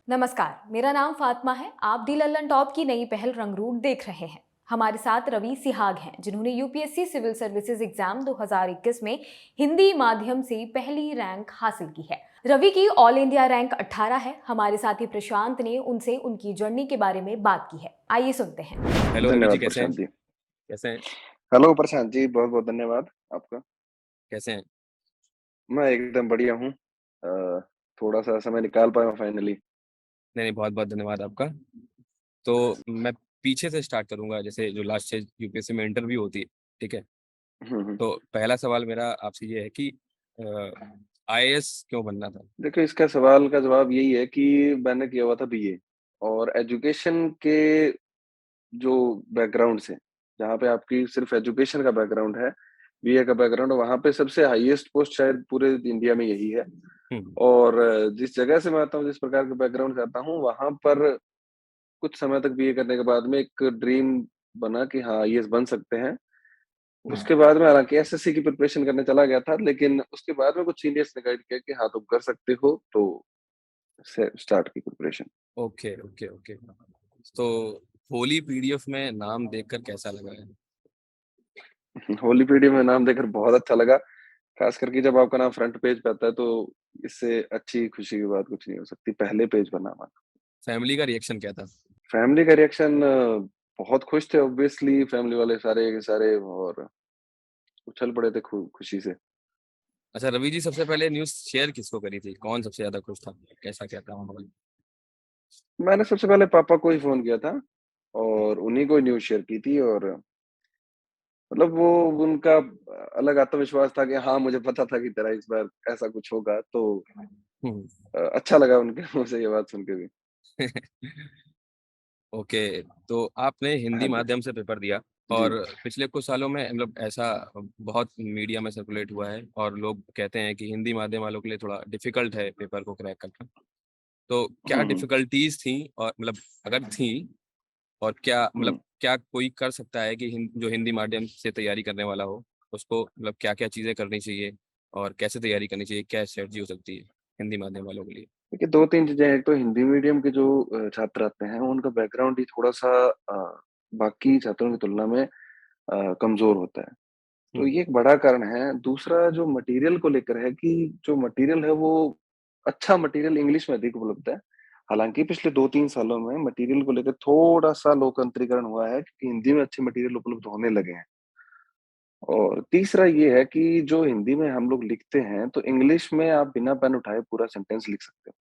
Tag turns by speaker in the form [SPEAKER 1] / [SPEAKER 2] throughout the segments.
[SPEAKER 1] नमस्कार, मेरा नाम फातिमा है। आप दी लल्लन टॉप की नई पहल रंगरूट देख रहे हैं। हमारे साथ रवि सिहाग हैं, जिन्होंने यूपीएससी सिविल सर्विसेज एग्जाम 2021 में हिंदी माध्यम से पहली रैंक हासिल की है। रवि की ऑल इंडिया रैंक 18 है। हमारे साथी प्रशांत ने उनसे उनकी जर्नी के बारे में बात की है। आइए सुनते हैं।
[SPEAKER 2] हेलो रवि जी,
[SPEAKER 3] धन्यवाद
[SPEAKER 2] कैसे हैं?
[SPEAKER 3] प्रशांत जी।
[SPEAKER 2] कैसे हैं?
[SPEAKER 3] हेलो प्रशांत जी, बहुत-बहुत धन्यवाद आपका।
[SPEAKER 2] कैसे हैं?
[SPEAKER 3] मैं एकदम बढ़िया हूँ। थोड़ा-सा समय निकाल पाया हूँ फाइनली।
[SPEAKER 2] नहीं, नहीं, बहुत-बहुत धन्यवाद आपका। तो मैं पीछे से स्टार्ट करूँगा, जैसे जो लास्ट स्टेज यूपीएससी में इंटरव्यू होती है, ठीक है?
[SPEAKER 3] हुँ, हुँ।
[SPEAKER 2] तो पहला सवाल मेरा आपसे ये है कि आईएएस क्यों बनना था?
[SPEAKER 3] देखिए, इसका सवाल का जवाब यही है कि मैंने किया हुआ था बीए और एजुकेशन के जो बैकग्राउंड से, जहाँ पे आपकी सिर्फ़ एजुकेशन का बैकग्राउंड है, बीए का बैकग्राउंड, वहाँ पे सबसे हाईएस्ट पोस्ट शायद पूरे इंडिया में यही है।
[SPEAKER 2] हुँ,
[SPEAKER 3] और जिस जगह से मैं आता हूँ, जिस प्रकार के बैकग्राउंड से आता हूँ, वहाँ पर कुछ समय तक बीए करने के बाद में एक ड्रीम बना कि हाँ, आईएएस बन सकते हैं।
[SPEAKER 2] हुँ,
[SPEAKER 3] उसके बाद में हालाँकि एसएससी की प्रिपरेशन करने चला गया था, लेकिन उसके बाद में कुछ सीनियर्स ने गाइड किया कि हाँ, तुम कर सकते हो, तो से स्टार्ट की प्रिपरेशन।
[SPEAKER 2] Okay, okay, okay. तो होली पीडीएफ में नाम देखकर कैसा लगा है?
[SPEAKER 3] होली पीडी में नाम देखकर बहुत अच्छा लगा, खास करके जब आपका नाम फ्रंट पेज पे आता है, तो इससे अच्छी खुशी की बात कुछ नहीं हो सकती, पहले पेज पर नाम आता।
[SPEAKER 2] फैमिली का रिएक्शन क्या था?
[SPEAKER 3] फैमिली का रिएक्शन बहुत खुश थे ऑब्वियसली फैमिली वाले सारे के सारे और उछल पड़े थे खुशी से।
[SPEAKER 2] अच्छा, रवि जी, सबसे पहले न्यूज़ शेयर किसको करी थी? कौन सबसे ज़्यादा खुश था? कैसा क्या था माहौल?
[SPEAKER 3] मैंने सबसे पहले पापा को ही फ़ोन किया था और उन्हीं को न्यूज़ शेयर की थी और मतलब वो उनका अलग आत्मविश्वास था कि हाँ, मुझे पता था कि तेरा इस बार ऐसा कुछ होगा, तो
[SPEAKER 2] हुँ।
[SPEAKER 3] अच्छा लगा उनके मुँह से ये बात सुन के भी।
[SPEAKER 2] ओके, तो आपने हिंदी
[SPEAKER 3] हाँ जी।
[SPEAKER 2] माध्यम से पेपर दिया
[SPEAKER 3] जी।
[SPEAKER 2] और पिछले कुछ सालों में मतलब ऐसा बहुत मीडिया में सर्कुलेट हुआ है और लोग कहते हैं कि हिंदी माध्यम वालों के लिए थोड़ा डिफ़िकल्ट है पेपर को क्रैक करना। तो क्या
[SPEAKER 3] हुँ, हुँ।
[SPEAKER 2] डिफ़िकल्टीज़ थी और मतलब अगर थी और क्या मतलब
[SPEAKER 3] हुँ।
[SPEAKER 2] क्या कोई कर सकता है कि जो हिंदी माध्यम से तैयारी करने वाला हो, उसको मतलब क्या-क्या चीज़ें करनी चाहिए और कैसे तैयारी करनी चाहिए? क्या स्ट्रैटेजी हो सकती है हिंदी माध्यम वालों के लिए?
[SPEAKER 3] देखिए 2-3 चीज़ें हैं, एक तो हिंदी मीडियम के जो छात्र आते हैं, उनका बैकग्राउंड ही थोड़ा-सा बाकी छात्रों की तुलना में कमज़ोर होता है। तो
[SPEAKER 2] हुँ,
[SPEAKER 3] ये एक बड़ा कारण है। दूसरा जो मटीरियल को लेकर है कि जो मटीरियल है वो अच्छा मटीरियल इंग्लिश में अधिक उपलब्ध है। हालाँकि पिछले 2-3 सालों में मटीरियल को लेकर थोड़ा-सा लोकांतरीकरण हुआ है क्योंकि हिंदी में अच्छे मटीरियल उपलब्ध होने लगे हैं। और तीसरा ये है कि जो हिंदी में हम लोग लिखते हैं, तो इंग्लिश में आप बिना पेन उठाए पूरा सेंटेंस लिख सकते हो।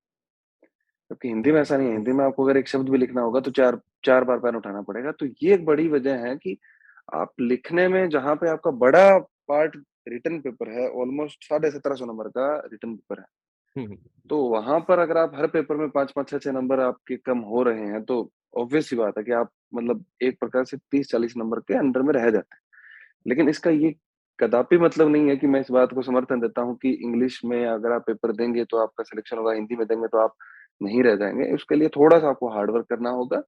[SPEAKER 3] जबकि हिंदी में ऐसा नहीं है, हिंदी में आपको अगर एक शब्द भी लिखना होगा तो 4 बार पेन उठाना पड़ेगा। तो ये एक बड़ी वजह है कि आप लिखने में जहाँ पे आपका बड़ा पार्ट रिटन पेपर है, ऑलमोस्ट 1750 नंबर का रिटन पेपर है।
[SPEAKER 2] हुँ, हुँ,
[SPEAKER 3] तो वहाँ पर अगर आप हर पेपर में 5-5, 6-6 नंबर आपके कम हो रहे हैं, तो ऑब्वियस सी बात है कि आप मतलब एक प्रकार से 30-40 नंबर के अंडर में रह जाते हैं। लेकिन इसका ये कदापि मतलब नहीं है कि मैं इस बात को समर्थन देता हूँ कि इंग्लिश में अगर आप पेपर देंगे तो आपका सिलेक्शन होगा, हिंदी में देंगे तो आप नहीं रह जाएँगे। उसके लिए थोड़ा-सा आपको हार्ड वर्क करना होगा।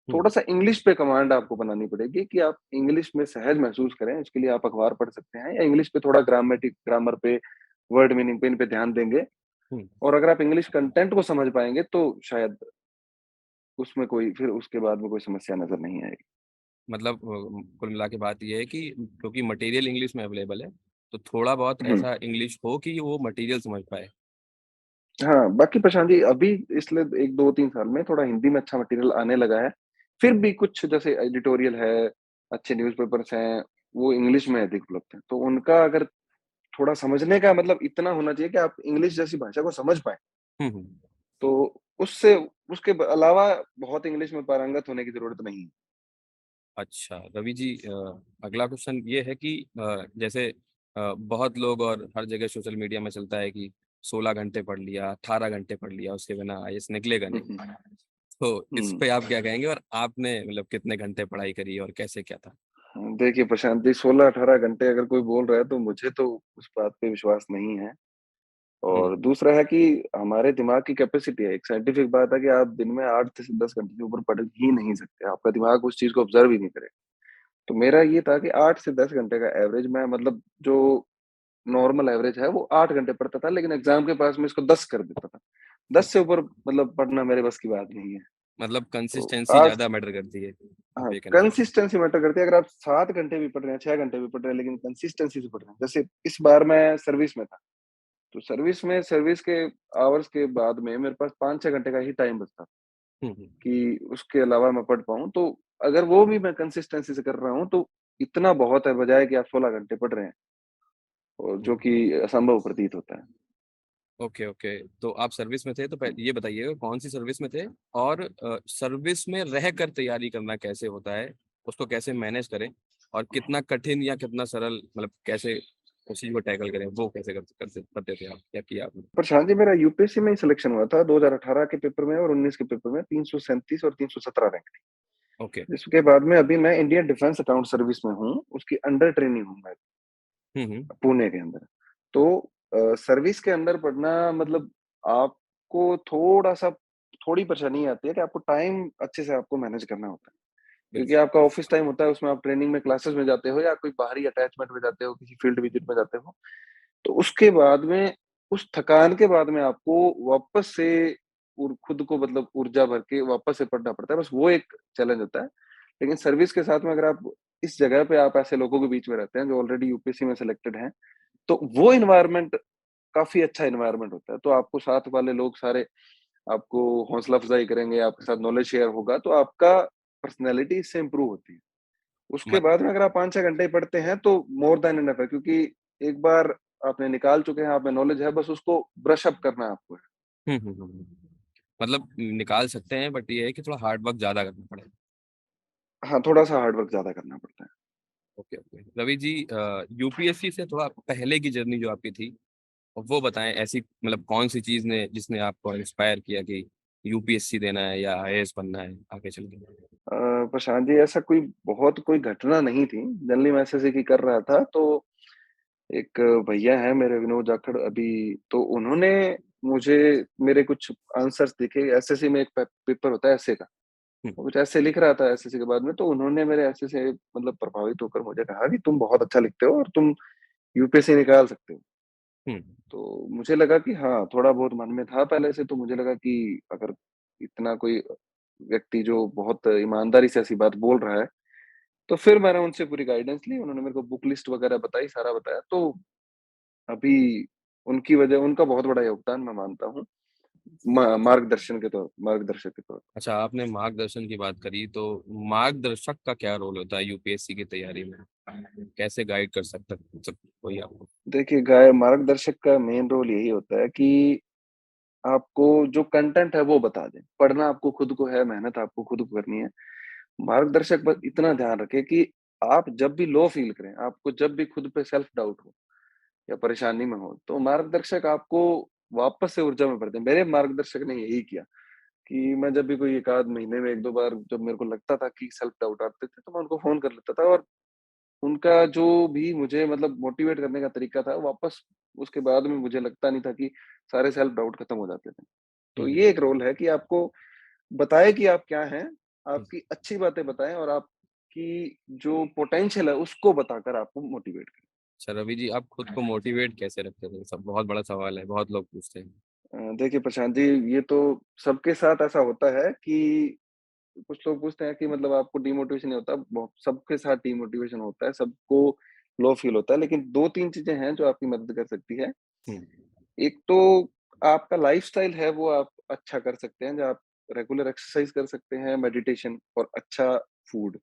[SPEAKER 2] हुँ।
[SPEAKER 3] थोड़ा-सा इंग्लिश पे कमांड आपको बनानी पड़ेगी कि आप इंग्लिश में सहज महसूस करें। इसके लिए आप अखबार पढ़ सकते हैं या इंग्लिश पे थोड़ा ग्रामर पे, वर्ड मीनिंग पे, इन पे ध्यान देंगे
[SPEAKER 2] हुँ,
[SPEAKER 3] और अगर आप इंग्लिश कंटेंट को समझ पाएँगे तो शायद उसमें कोई फिर उसके बाद में कोई समस्या नज़र नहीं आएगी।
[SPEAKER 2] मतलब कुल मिला के बात ये है कि क्योंकि मटेरियल इंग्लिश में अवेलेबल है, तो थोड़ा बहुत
[SPEAKER 3] हुँ।
[SPEAKER 2] ऐसा इंग्लिश हो कि वो मटेरियल समझ पाए।
[SPEAKER 3] हाँ, बाकी प्रशांत जी अभी पिछले 1, 2, 3 साल में थोड़ा हिंदी में अच्छा मटेरियल आने लगा है। फिर भी कुछ जैसे एडिटोरियल है, अच्छे न्यूज़पेपर्स हैं, वो इंग्लिश में अधिक उपलब्ध हैं। तो उनका अगर थोड़ा समझने का मतलब इतना होना चाहिए कि आप इंग्लिश जैसी भाषा को समझ पाएँ।
[SPEAKER 2] हुँ, हुँ।
[SPEAKER 3] तो उससे उसके अलावा बहुत इंग्लिश में पारंगत होने की ज़रूरत नहीं है।
[SPEAKER 2] अच्छा, रवि जी, अगला क्वेश्चन ये है कि जैसे बहुत लोग और हर जगह सोशल मीडिया में चलता है कि 16 घंटे पढ़ लिया, 18 घंटे पढ़ लिया, उसके बिना आईएएस निकलेगा
[SPEAKER 3] हुँ,
[SPEAKER 2] नहीं।
[SPEAKER 3] हुँ।
[SPEAKER 2] तो इस
[SPEAKER 3] हुँ।
[SPEAKER 2] पे आप क्या कहेंगे और आपने मतलब कितने घंटे पढ़ाई करी और कैसे क्या था?
[SPEAKER 3] देखिए प्रशांत जी 16-18 घंटे अगर कोई बोल रहा है तो मुझे तो उस बात पे विश्वास नहीं है।
[SPEAKER 2] हुँ,
[SPEAKER 3] और दूसरा है कि हमारे दिमाग की कैपेसिटी है, एक साइंटिफिक बात है कि आप दिन में 8 से 10 घंटे से ऊपर पढ़ ही नहीं सकते, आपका दिमाग उस चीज़ को ऑब्ज़र्व ही नहीं करेगा। तो मेरा ये था कि 8 से 10 घंटे का एवरेज मैं मतलब जो नॉर्मल एवरेज है वो 8 घंटे पढ़ता था, लेकिन एग्ज़ाम के पास में इसको 10 कर देता था। 10 से ऊपर मतलब पढ़ना मेरे बस की बात नहीं है।
[SPEAKER 2] मतलब
[SPEAKER 3] तो
[SPEAKER 2] कंसिस्टेंसी
[SPEAKER 3] आज
[SPEAKER 2] ज़्यादा मैटर करती है,
[SPEAKER 3] हाँ,
[SPEAKER 2] आप ये कहना चाह रहे
[SPEAKER 3] कंसिस्टेंसी मैटर करती है। अगर आप 7 घंटे भी पढ़ रहे हैं, 6 घंटे भी पढ़ रहे हैं, लेकिन कंसिस्टेंसी से पढ़ रहे हैं। जैसे इस बार मैं सर्विस में था, तो सर्विस के आवर्स के बाद में मेरे पास 5-6 घंटे का ही टाइम बचता
[SPEAKER 2] हैं? हुँ, हुँ।
[SPEAKER 3] कि उसके अलावा मैं पढ़ पाऊँ। तो अगर वो भी मैं कंसिस्टेंसी से कर रहा हूँ, तो इतना बहुत है, बजाए कि आप 16 घंटे पढ़ रहे हैं, और जो
[SPEAKER 2] हुँ।
[SPEAKER 3] कि असंभव प्रतीत होता है।
[SPEAKER 2] Okay, okay. तो आप सर्विस में थे, तो ये बताइएगा कौन-सी सर्विस में थे? और सर्विस में रहकर तैयारी करना कैसे होता है? उसको कैसे मैनेज करें? और कितना कठिन या कितना सरल, मतलब कैसे उस चीज़ को टैकल करें, वो कैसे करते थे आप? क्या किया आपने?
[SPEAKER 3] प्रशांत जी, मेरा यूपीएससी में ही सिलेक्शन हुआ था 2018 के पेपर में, और 19 के पेपर में 337 और 317 रैंक थी।
[SPEAKER 2] ओके।
[SPEAKER 3] जिसके बाद में अभी मैं इंडियन डिफेंस अकाउंट सर्विस में हूँ, उसकी अंडर ट्रेनिंग हूँ मैं,
[SPEAKER 2] हुँ, हुँ।
[SPEAKER 3] पुणे के अंदर। तो सर्विस के अंदर पढ़ना मतलब आपको थोड़ा-सा थोड़ी परेशानी आती है कि आपको टाइम अच्छे से आपको मैनेज करना होता है। क्योंकि
[SPEAKER 2] बिल्कुल।
[SPEAKER 3] आपका ऑफ़िस टाइम होता है, उसमें आप ट्रेनिंग में क्लासेस में जाते हो या कोई बाहरी अटैचमेंट में जाते हो, किसी फील्ड विजिट में जाते हो। तो उसके बाद में, उस थकान के बाद में आपको वापस से खुद को मतलब ऊर्जा भर के वापस से पढ़ना पड़ता है। बस वो एक चैलेंज होता है। लेकिन सर्विस के साथ में अगर आप इस जगह पे आप ऐसे लोगों के बीच में रहते हैं जो ऑलरेडी यूपीएससी में सिलेक्टेड हैं, तो वो एनवायरनमेंट काफ़ी अच्छा एनवायरनमेंट होता है। तो आपको साथ वाले लोग सारे आपको हौसला अफ़ज़ाई करेंगे, आपके साथ नॉलेज शेयर होगा, तो आपका पर्सनैलिटी इससे इम्प्रूव होती है। उसके
[SPEAKER 2] मत
[SPEAKER 3] बाद में अगर आप 5-6 घंटे ही पढ़ते हैं, तो मोर दैन इनफ है, क्योंकि एक बार आपने निकाल चुके हैं, आप में नॉलेज है, बस उसको ब्रश अप करना है आपको।
[SPEAKER 2] हुँ, हुँ, हुँ, हुँ। मतलब निकाल सकते हैं, बट ये है कि थोड़ा हार्ड वर्क ज़्यादा करना पड़ेगा।
[SPEAKER 3] हाँ, थोड़ा-सा हार्ड वर्क ज़्यादा करना पड़ता है।
[SPEAKER 2] Okay, okay. Ravi ji, UPSC से थोड़ा पहले की जर्नी जो आपकी थी, वो बताएँ, ऐसी मतलब कौन-सी चीज़ ने जिसने आपको इंस्पायर किया कि यूपीएससी देना है या आईएएस बनना है आगे चल के?
[SPEAKER 3] प्रशांत जी, ऐसा कोई घटना नहीं थी। जनरली मैं एसएससी की कर रहा था, तो एक भैया हैं मेरे, विनोद जाखड़ अभी, तो उन्होंने मुझे मेरे कुछ आंसर्स दिखे। एसएससी में एक पेपर होता है एस्से का।
[SPEAKER 2] हुँ,
[SPEAKER 3] वो कुछ ऐसे लिख रहा था एसएससी के बाद में, तो उन्होंने मेरे ऐसे से मतलब प्रभावित होकर मुझे कहा कि तुम बहुत अच्छा लिखते हो और तुम यूपीएससी निकाल सकते हो।
[SPEAKER 2] हुँ।
[SPEAKER 3] तो मुझे लगा कि हाँ, थोड़ा बहुत मन में था पहले से, तो मुझे लगा कि अगर इतना कोई व्यक्ति जो बहुत ईमानदारी से ऐसी बात बोल रहा है, तो फिर मैंने उनसे पूरी गाइडेंस ली। उन्होंने मेरे को बुक लिस्ट वगैरह बताई, सारा बताया। तो अभी उनकी वजह उनका बहुत बड़ा योगदान मैं मानता हूँ, मार्गदर्शक के तौर
[SPEAKER 2] अच्छा, आपने मार्गदर्शन की बात करी, तो मार्गदर्शक का क्या रोल होता है यूपीएससी की तैयारी में? कैसे गाइड कर सकता कोई आपको?
[SPEAKER 3] पे। देखिए, गाय मार्गदर्शक का मेन रोल यही होता है कि आपको जो कंटेंट है वो बता दें। पढ़ना आपको खुद को है, मेहनत आपको खुद को करनी है। मार्गदर्शक बस इतना ध्यान रखे कि आप जब भी लो फ़ील करें, आपको जब भी खुद पे सेल्फ डाउट हो या परेशानी में हो, तो मार्गदर्शक आपको वापस से ऊर्जा में भर दें। मेरे मार्गदर्शक ने यही किया कि मैं जब भी कोई 1 आध महीने में 1-2 बार जब मेरे को लगता था कि सेल्फ डाउट आते थे, तो मैं उनको फ़ोन कर लेता था, और उनका जो भी मुझे मतलब मोटिवेट करने का तरीका था, वापस उसके बाद में मुझे लगता नहीं था कि सारे सेल्फ डाउट खत्म हो जाते थे।
[SPEAKER 2] हुँ,
[SPEAKER 3] तो
[SPEAKER 2] हुँ,
[SPEAKER 3] ये एक रोल है कि आपको बताएँ कि आप क्या हैं,
[SPEAKER 2] हुँ।
[SPEAKER 3] आपकी अच्छी बातें बताएँ, और आपकी जो पोटेंशियल है उसको बताकर आपको मोटिवेट करें।
[SPEAKER 2] अच्छा रवि जी, आप खुद को मोटिवेट कैसे रखते थे? सब बहुत बड़ा सवाल है, बहुत लोग पूछते हैं।
[SPEAKER 3] देखिए प्रशांत जी, ये तो सबके साथ ऐसा होता है कि कुछ लोग पूछते हैं कि मतलब आपको डिमोटिवेशन नहीं होता? सबके साथ डिमोटिवेशन होता है, सबको लो फ़ील होता है, लेकिन 2-3 चीज़ें हैं जो आपकी मदद कर सकती है।
[SPEAKER 2] हुँ,
[SPEAKER 3] एक तो आपका लाइफ़स्टाइल है, वो आप अच्छा कर सकते हैं, जो आप रेगुलर एक्सरसाइज़ कर सकते हैं, मेडिटेशन और अच्छा फूड।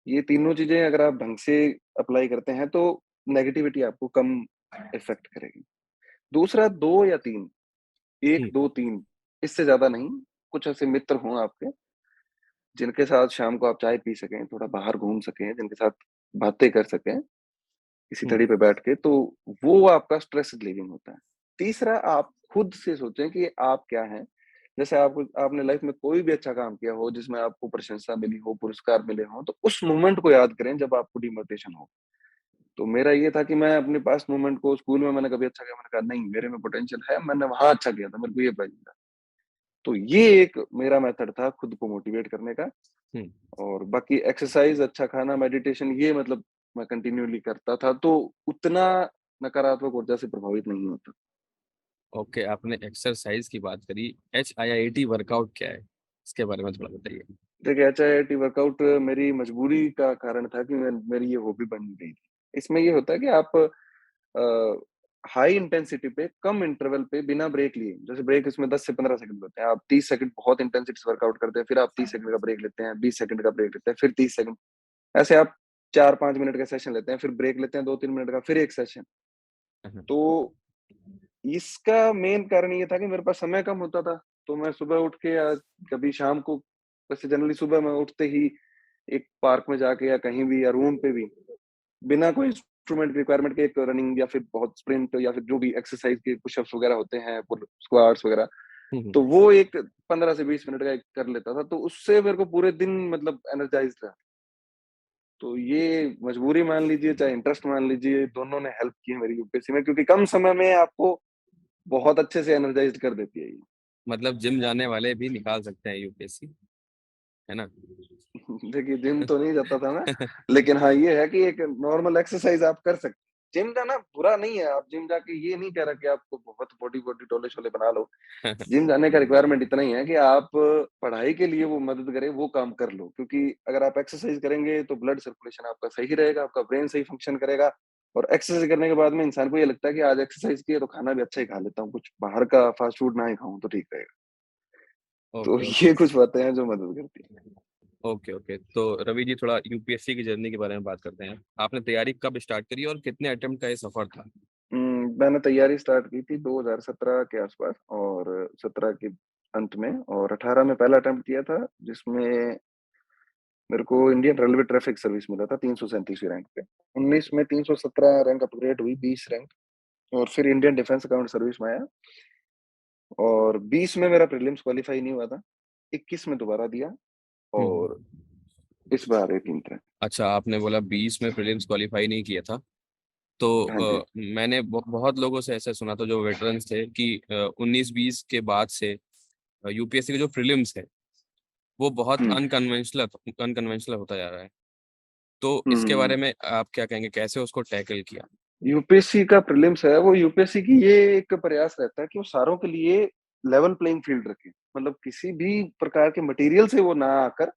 [SPEAKER 3] ये तीनों चीज़ें अगर आप ढंग से अप्लाई करते हैं, तो नेगेटिविटी आपको कम इफ़ेक्ट करेगी। दूसरा 2 या 3, 1,
[SPEAKER 2] हुँ,
[SPEAKER 3] 2, 3, इससे ज़्यादा नहीं। कुछ ऐसे मित्र हों आपके, जिनके साथ शाम को आप चाय पी सकें, थोड़ा बाहर घूम सकें, जिनके साथ बातें कर सकें, किसी
[SPEAKER 2] हुँ।
[SPEAKER 3] धड़ी पे बैठ के, तो वो आपका स्ट्रेस रिलीविंग होता है। तीसरा, आप खुद से सोचें कि आप क्या हैं? जैसे आपने लाइफ़ में कोई भी अच्छा काम किया हो, जिसमें आपको प्रशंसा मिली हो, पुरस्कार मिले हों, तो उस मोमेंट को याद करें जब आपको डिमोटिवेशन हो। तो मेरा ये था कि मैं अपने पास्ट मोमेंट को, स्कूल में मैंने कभी अच्छा किया, मैंने कहा नहीं, मेरे में पोटेंशियल है, मैंने वहाँ अच्छा किया था, मेरे को ये प्राइज़ मिला। तो ये एक मेरा मेथड था खुद को मोटिवेट करने का।
[SPEAKER 2] हुँ।
[SPEAKER 3] और बाकी एक्सरसाइज़, अच्छा खाना, मेडिटेशन, ये मतलब मैं कंटिन्यूअली करता था, तो उतना नकारात्मक ऊर्जा से प्रभावित नहीं होता।
[SPEAKER 2] ओके, आपने एक्सरसाइज की बात करी, HIIT वर्कआउट क्या है? इसके बारे में थोड़ा बताइए।
[SPEAKER 3] देखिए, HIIT वर्कआउट मेरी मजबूरी का कारण था कि मेरी ये हॉबी बन गई थी। इसमें ये होता है कि आप हाई इंटेंसिटी पे कम इंटरवल पे बिना ब्रेक लिए, जैसे ब्रेक इसमें 10 से 15 सेकंड होते हैं, आप 30 सेकंड बहुत इंटेंसिटी से वर्कआउट करते हैं, फिर आप 30 सेकंड का ब्रेक लेते हैं, 20 सेकंड का ब्रेक लेते हैं, फिर 30 सेकंड, ऐसे आप 4-5 मिनट का सेशन लेते हैं, फिर ब्रेक लेते हैं 2-3 मिनट का, फिर एक सेशन।
[SPEAKER 2] हम्म,
[SPEAKER 3] तो इसका मेन कारण ये था कि मेरे पास समय कम होता था, तो मैं सुबह उठ के या कभी शाम को, वैसे जनरली सुबह मैं उठते ही एक पार्क में जाके या कहीं भी या रूम पे भी बिना कोई इंस्ट्रूमेंट की रिक्वायरमेंट के एक रनिंग या फिर बहुत स्प्रिंट या फिर जो भी एक्सरसाइज के पुशअप्स वगैरह होते हैं, स्क्वाट्स वगैरह,
[SPEAKER 2] हम्म,
[SPEAKER 3] तो वो एक 15 से 20 मिनट का एक कर लेता था, तो उससे मेरे को पूरे दिन मतलब एनर्जाइज्ड रहा। तो ये मजबूरी मान लीजिए चाहे इंटरेस्ट मान लीजिए, दोनों ने हेल्प की है मेरी यूपीएससी में, क्योंकि कम समय में आपको बहुत अच्छे से एनर्जाइज्ड कर देती है ये।
[SPEAKER 2] मतलब जिम जाने वाले भी निकाल सकते हैं यूपीएससी, है ना?
[SPEAKER 3] देखिए, जिम तो नहीं जाता था मैं, लेकिन हाँ, ये है कि एक नॉर्मल एक्सरसाइज आप कर सकते हैं। जिम जाना बुरा नहीं है, आप जिम जाके ये नहीं कह रहा कि आपको बहुत बॉडी बॉडी टोले-शोले बना लो। जिम जाने का रिक्वायरमेंट इतना ही है कि आप पढ़ाई के लिए वो मदद करे, वो काम कर लो। क्योंकि अगर आप एक्सरसाइज करेंगे तो ब्लड सर्कुलेशन आपका सही रहेगा, आपका ब्रेन सही फंक्शन करेगा, और एक्सरसाइज करने के बाद में इंसान को ये लगता है कि आज एक्सरसाइज की है तो खाना भी अच्छा ही खा लेता हूँ, कुछ बाहर का फास्ट फूड ना ही खाऊँ तो ठीक रहेगा। तो
[SPEAKER 2] ओके,
[SPEAKER 3] ये
[SPEAKER 2] ओके,
[SPEAKER 3] कुछ बातें हैं जो मदद करती हैं।
[SPEAKER 2] Okay, okay. तो रवि जी, थोड़ा यूपीएससी की जर्नी के बारे में बात करते हैं। आपने तैयारी कब स्टार्ट करी और कितने अटेम्प्ट का ये सफर था?
[SPEAKER 3] मैंने तैयारी स्टार्ट की थी 2017 के आसपास, और 17 के अंत में, और 18 में पहला अटेम्प्ट किया था, जिसमें मेरे को इंडियन रेलवे ट्रैफिक सर्विस मिला था 337वीं रैंक पे। 19 में 317 रैंक अपग्रेड हुई, 20 रैंक, और फिर इंडियन डिफेंस अकाउंट सर्विस में आया, और 20 में मेरा प्रीलिम्स क्वालीफाई नहीं हुआ था। 21 में दोबारा दिया, और
[SPEAKER 2] हम्म।
[SPEAKER 3] इस बार 18th रैंक।
[SPEAKER 2] अच्छा, आपने बोला 20 में प्रीलिम्स क्वालिफाई नहीं किया था, तो
[SPEAKER 3] हाँ जी।
[SPEAKER 2] मैंने बहुत लोगों से ऐसा सुना था जो वेटरन्स थे कि 19-20 के बाद से यूपीएससी के जो प्रीलिम्स है वो बहुत
[SPEAKER 3] हुँ,
[SPEAKER 2] अनकन्वेंशनल होता जा रहा है। तो इसके
[SPEAKER 3] हुँ।
[SPEAKER 2] बारे में आप क्या कहेंगे, कैसे उसको टैकल किया?
[SPEAKER 3] यूपीएससी का प्रीलिम्स है, वो यूपीएससी की ये एक प्रयास रहता है कि वो सारों के लिए लेवल प्लेइंग फील्ड रखे। मतलब किसी भी प्रकार के मटेरियल से वो ना आकर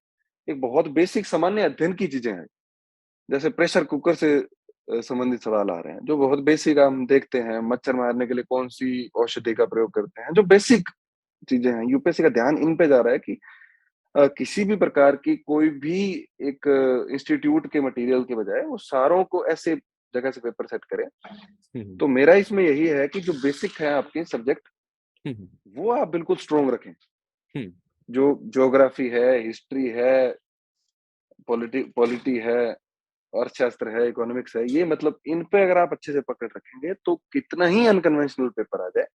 [SPEAKER 3] एक बहुत बेसिक सामान्य अध्ययन की चीजें हैं। जैसे प्रेशर कुकर से संबंधित सवाल आ रहे हैं, जो बहुत बेसिक हम देखते हैं, मच्छर मारने के लिए कौन-सी औषधि का प्रयोग करते हैं, जो बेसिक चीजें हैं। यूपीएससी का ध्यान इन पे जा रहा है कि किसी भी प्रकार की कोई भी एक इंस्टीट्यूट के मटेरियल के बजाय वो सारों को ऐसे जगह से पेपर सेट करे।
[SPEAKER 2] हम्म,
[SPEAKER 3] तो मेरा इसमें यही है कि जो बेसिक है आपके सब्जेक्ट,
[SPEAKER 2] हम्म,
[SPEAKER 3] वो आप बिल्कुल स्ट्रॉन्ग रखें।
[SPEAKER 2] हम्म,
[SPEAKER 3] जो ज्योग्राफी है, हिस्ट्री है, पॉलिटी पॉलिटी है, अर्थशास्त्र है, इकोनॉमिक्स है, ये मतलब इन पे अगर आप अच्छे से पकड़ रखेंगे, तो कितना ही अनकन्वेंशनल पेपर आ जाए,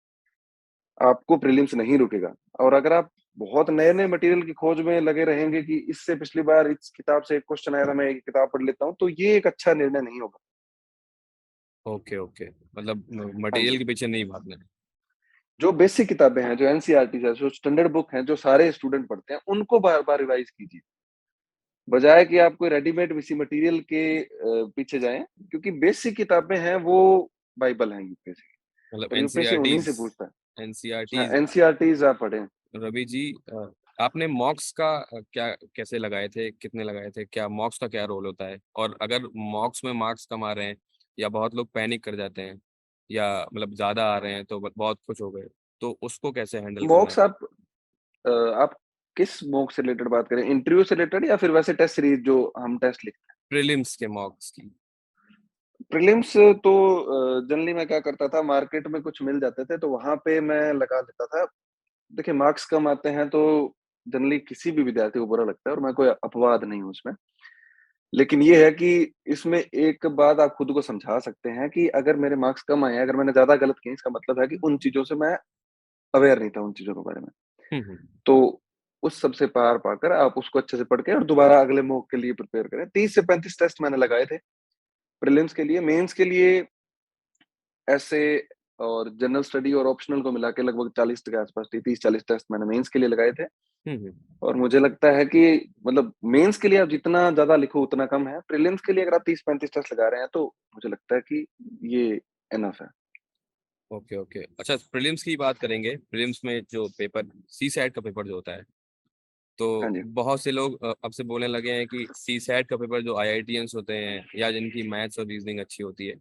[SPEAKER 3] आपको प्रीलिम्स नहीं रुकेगा। और अगर आप बहुत नए-नए मटेरियल की खोज में लगे रहेंगे कि इससे पिछली बार इस किताब से एक क्वेश्चन आया था, मैं ये किताब पढ़ लेता हूँ, तो ये एक अच्छा निर्णय नहीं होगा।
[SPEAKER 2] Okay, okay. मतलब
[SPEAKER 3] हाँ
[SPEAKER 2] मटेरियल
[SPEAKER 3] जी।
[SPEAKER 2] के पीछे नहीं भागना है।
[SPEAKER 3] जो बेसिक किताबें हैं, जो एनसीईआरटी है, जो स्टैंडर्ड बुक हैं, जो सारे स्टूडेंट पढ़ते हैं, उनको बार-बार रिवाइज़ कीजिए। बजाए कि आप कोई रेडीमेड किसी मटेरियल के पीछे जाएँ, क्योंकि बेसिक किताबें हैं, वो बाइबल हैं यूपीएससी की,
[SPEAKER 2] मतलब
[SPEAKER 3] और यूपीएससी उन्हीं
[SPEAKER 2] एनसीईआरटीज,
[SPEAKER 3] से पूछता है। हाँ,
[SPEAKER 2] एनसीईआरटीज।
[SPEAKER 3] एनसीईआरटीज़ आप पढ़ें।
[SPEAKER 2] रवि जी, आपने मॉक्स का क्या कैसे लगाए थे, कितने लगाए थे, क्या मॉक्स का क्या रोल होता है, और अगर मॉक्स में मार्क्स कम आ रहे हैं या बहुत लोग पैनिक कर जाते हैं या मतलब ज्यादा आ रहे हैं तो बहुत खुश हो गए, तो उसको कैसे हैंडल करना है?
[SPEAKER 3] मॉक्स आप किस मॉक से रिलेटेड बात करें? इंटरव्यू से रिलेटेड या फिर वैसे टेस्ट सीरीज़ जो हम टेस्ट लिखते हैं?
[SPEAKER 2] प्रीलिम्स के मॉक्स की।
[SPEAKER 3] प्रीलिम्स तो जनरली मैं क्या करता था, मार्केट में कुछ मिल जाते थे, तो वहाँ पे मैं लगा लेता था। देखिए, मार्क्स कम आते हैं तो जनरली किसी भी विद्यार्थी को बुरा लगता है, और मैं कोई अपवाद नहीं हूँ उसमें। लेकिन ये है कि इसमें एक बात आप खुद को समझा सकते हैं कि अगर मेरे मार्क्स कम आए हैं, अगर मैंने ज़्यादा गलत किए, इसका मतलब है कि उन चीज़ों से मैं अवेयर नहीं था, उन चीज़ों के बारे में।
[SPEAKER 2] हम्म,
[SPEAKER 3] तो उस सब से पार पाकर आप उसको अच्छे से पढ़ के और दोबारा अगले मॉक के लिए प्रिपेयर करें। 30 से 35 टेस्ट मैंने लगाए थे प्रीलिम्स के लिए। मेंस के लिए ऐसे और जनरल स्टडी और ऑप्शनल को मिला के लगभग 40 के आसपास थी, 30-40 टेस्ट मैंने मेंस के लिए लगाए थे।
[SPEAKER 2] हम्म,
[SPEAKER 3] और मुझे लगता है कि मतलब मेंस के लिए आप जितना ज़्यादा लिखो उतना कम है। प्रीलिम्स के लिए अगर आप 30-35 टेस्ट लगा रहे हैं, तो मुझे लगता है कि ये इनफ है।
[SPEAKER 2] Okay, okay. अच्छा, प्रीलिम्स की बात करेंगे। प्रीलिम्स में जो पेपर सीसैट का पेपर जो होता है,
[SPEAKER 3] हाँ
[SPEAKER 2] तो
[SPEAKER 3] जी,
[SPEAKER 2] बहुत से लोग अब से बोलने लगे हैं कि सीसैट का पेपर जो आईआईटियंस होते हैं या जिनकी मैथ्स और रीजनिंग अच्छी होती है,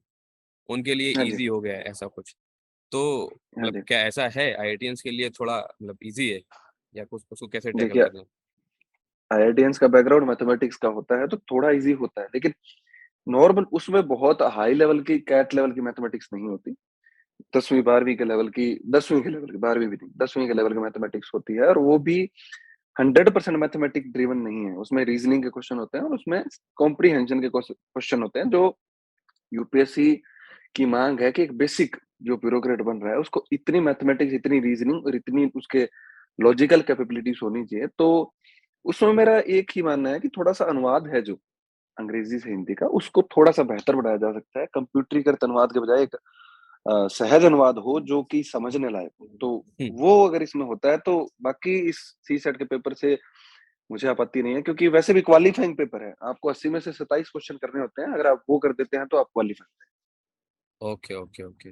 [SPEAKER 2] उनके लिए
[SPEAKER 3] हाँ जी,
[SPEAKER 2] ईज़ी हो गया है, ऐसा कुछ। तो
[SPEAKER 3] हाँ
[SPEAKER 2] मतलब
[SPEAKER 3] जी।
[SPEAKER 2] क्या ऐसा है आईआईटियंस के लिए थोड़ा मतलब ईज़ी है या कुछ उसको कैसे टैकल
[SPEAKER 3] देखिए,
[SPEAKER 2] करना है?
[SPEAKER 3] आईआईटियंस का बैकग्राउंड मैथमेटिक्स का होता है तो थोड़ा ईज़ी होता है, लेकिन नॉर्मल उसमें बहुत हाई लेवल की कैट लेवल की मैथमेटिक्स नहीं होती। 10वीं 12वीं के लेवल की 10वीं के लेवल की 12वीं भी नहीं, 10वीं के लेवल की मैथमेटिक्स होती है और वो भी 100% मैथमेटिक ड्रिवन नहीं है। उसमें रीज़निंग के क्वेश्चन होते हैं और उसमें कॉम्प्रिहेंशन के क्वेश्चन होते हैं जो यूपीएससी की माँग है कि एक बेसिक जो ब्यूरोक्रेट बन रहा है उसको इतनी मैथमेटिक्स, इतनी रीज़निंग और इतनी उसके लॉजिकल कैपेबिलिटीज़ होनी चाहिए। तो उसमें मेरा एक ही मानना है कि थोड़ा-सा अनुवाद है जो अंग्रेज़ी से हिंदी का, उसको थोड़ा-सा बेहतर बनाया जा सकता है। कंप्यूटरीकृत अनुवाद के बजाय एक सहज अनुवाद हो जो कि समझने लायक हो। तो
[SPEAKER 2] हुँ,
[SPEAKER 3] वो अगर इसमें होता है तो बाकी इस सीसेट के पेपर से मुझे आपत्ति नहीं है क्योंकि वैसे भी क्वालीफाइंग पेपर है। आपको 80 में से 27 क्वेश्चन करने होते हैं। अगर आप वो कर देते हैं तो आप qualify
[SPEAKER 2] okay, okay, okay.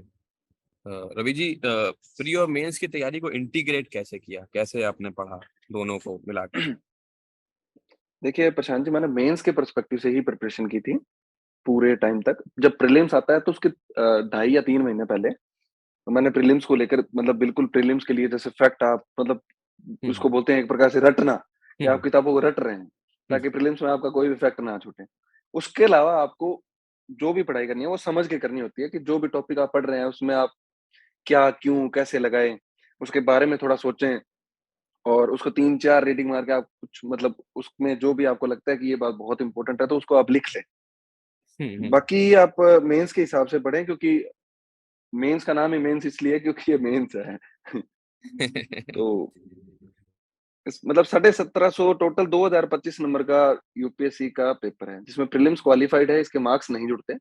[SPEAKER 2] Ravi ji, pre और मेंस की तैयारी को इंटीग्रेट कैसे किया? कैसे आपने पढ़ा दोनों को मिला के?
[SPEAKER 3] हैं। देखिए प्रशांत जी, मैंने मेंस के पर्सपेक्टिव से ही प्रिपरेशन की थी, पूरे टाइम तक। जब प्रीलिम्स आता है तो उसके ढाई या 3 महीने पहले तो मैंने प्रीलिम्स को लेकर मतलब बिल्कुल प्रीलिम्स के लिए जैसे फैक्ट आप मतलब
[SPEAKER 2] हुँ,
[SPEAKER 3] उसको
[SPEAKER 2] हुँ।
[SPEAKER 3] बोलते हैं एक प्रकार से रटना, कि
[SPEAKER 2] हुँ,
[SPEAKER 3] आप किताबों को रट रहे हैं,
[SPEAKER 2] हुँ,
[SPEAKER 3] ताकि प्रीलिम्स में आपका कोई भी फैक्ट ना छूटे। उसके अलावा आपको जो भी पढ़ाई करनी है वो समझ के करनी होती है कि जो भी टॉपिक आप पढ़ रहे हैं उसमें आप क्या, क्यों, कैसे लगाएँ, उसके बारे में थोड़ा सोचें और उसको 3-4 रीडिंग मार के आप कुछ मतलब उसमें जो भी आपको लगता है कि ये बात बहुत इम्पोर्टेंट है तो उसको आप लिख लें।
[SPEAKER 2] हुँ, हुँ।
[SPEAKER 3] बाकी आप मेंस के हिसाब से पढ़ें क्योंकि मेंस का नाम ही मेंस इसलिए है क्योंकि ये मेंस है। तो इस मतलब 1750 टोटल 2025 नंबर का यूपीएससी का पेपर है, जिसमें प्रीलिम्स क्वालिफाइड है, इसके मार्क्स नहीं जुड़ते।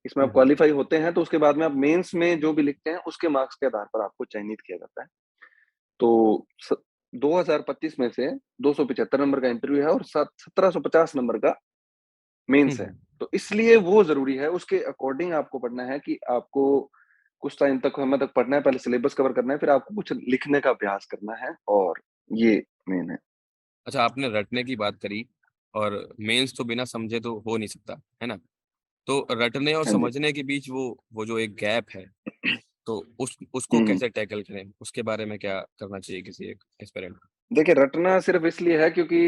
[SPEAKER 3] इसमें
[SPEAKER 2] हुँ,
[SPEAKER 3] आप
[SPEAKER 2] हुँ।
[SPEAKER 3] क्वालिफाई होते हैं तो उसके बाद में आप मेंस में जो भी लिखते हैं उसके मार्क्स के आधार पर आपको चयनित किया जाता है। तो स 2025 में से 275 नंबर का इंटरव्यू है और 1750 नंबर का
[SPEAKER 2] हुँ,
[SPEAKER 3] मेंस है।
[SPEAKER 2] हुँ।
[SPEAKER 3] तो इसलिए वो ज़रूरी है, उसके अकॉर्डिंग आपको पढ़ना है कि आपको कुछ टाइम तक समय तक पढ़ना है, पहले सिलेबस कवर करना है, फिर आपको कुछ लिखने का अभ्यास करना है और ये मेन है।
[SPEAKER 2] अच्छा, आपने रटने की बात करी और मेंस तो बिना समझे तो हो नहीं सकता, है ना? तो रटने और
[SPEAKER 3] हाँ जी।
[SPEAKER 2] समझने के बीच वो जो एक गैप है, तो उसको
[SPEAKER 3] हुँ, हुँ।
[SPEAKER 2] कैसे टैकल करें? उसके बारे में क्या करना चाहिए किसी एक एस्पिरेंट को?
[SPEAKER 3] देखिए, रटना सिर्फ़ इसलिए है क्योंकि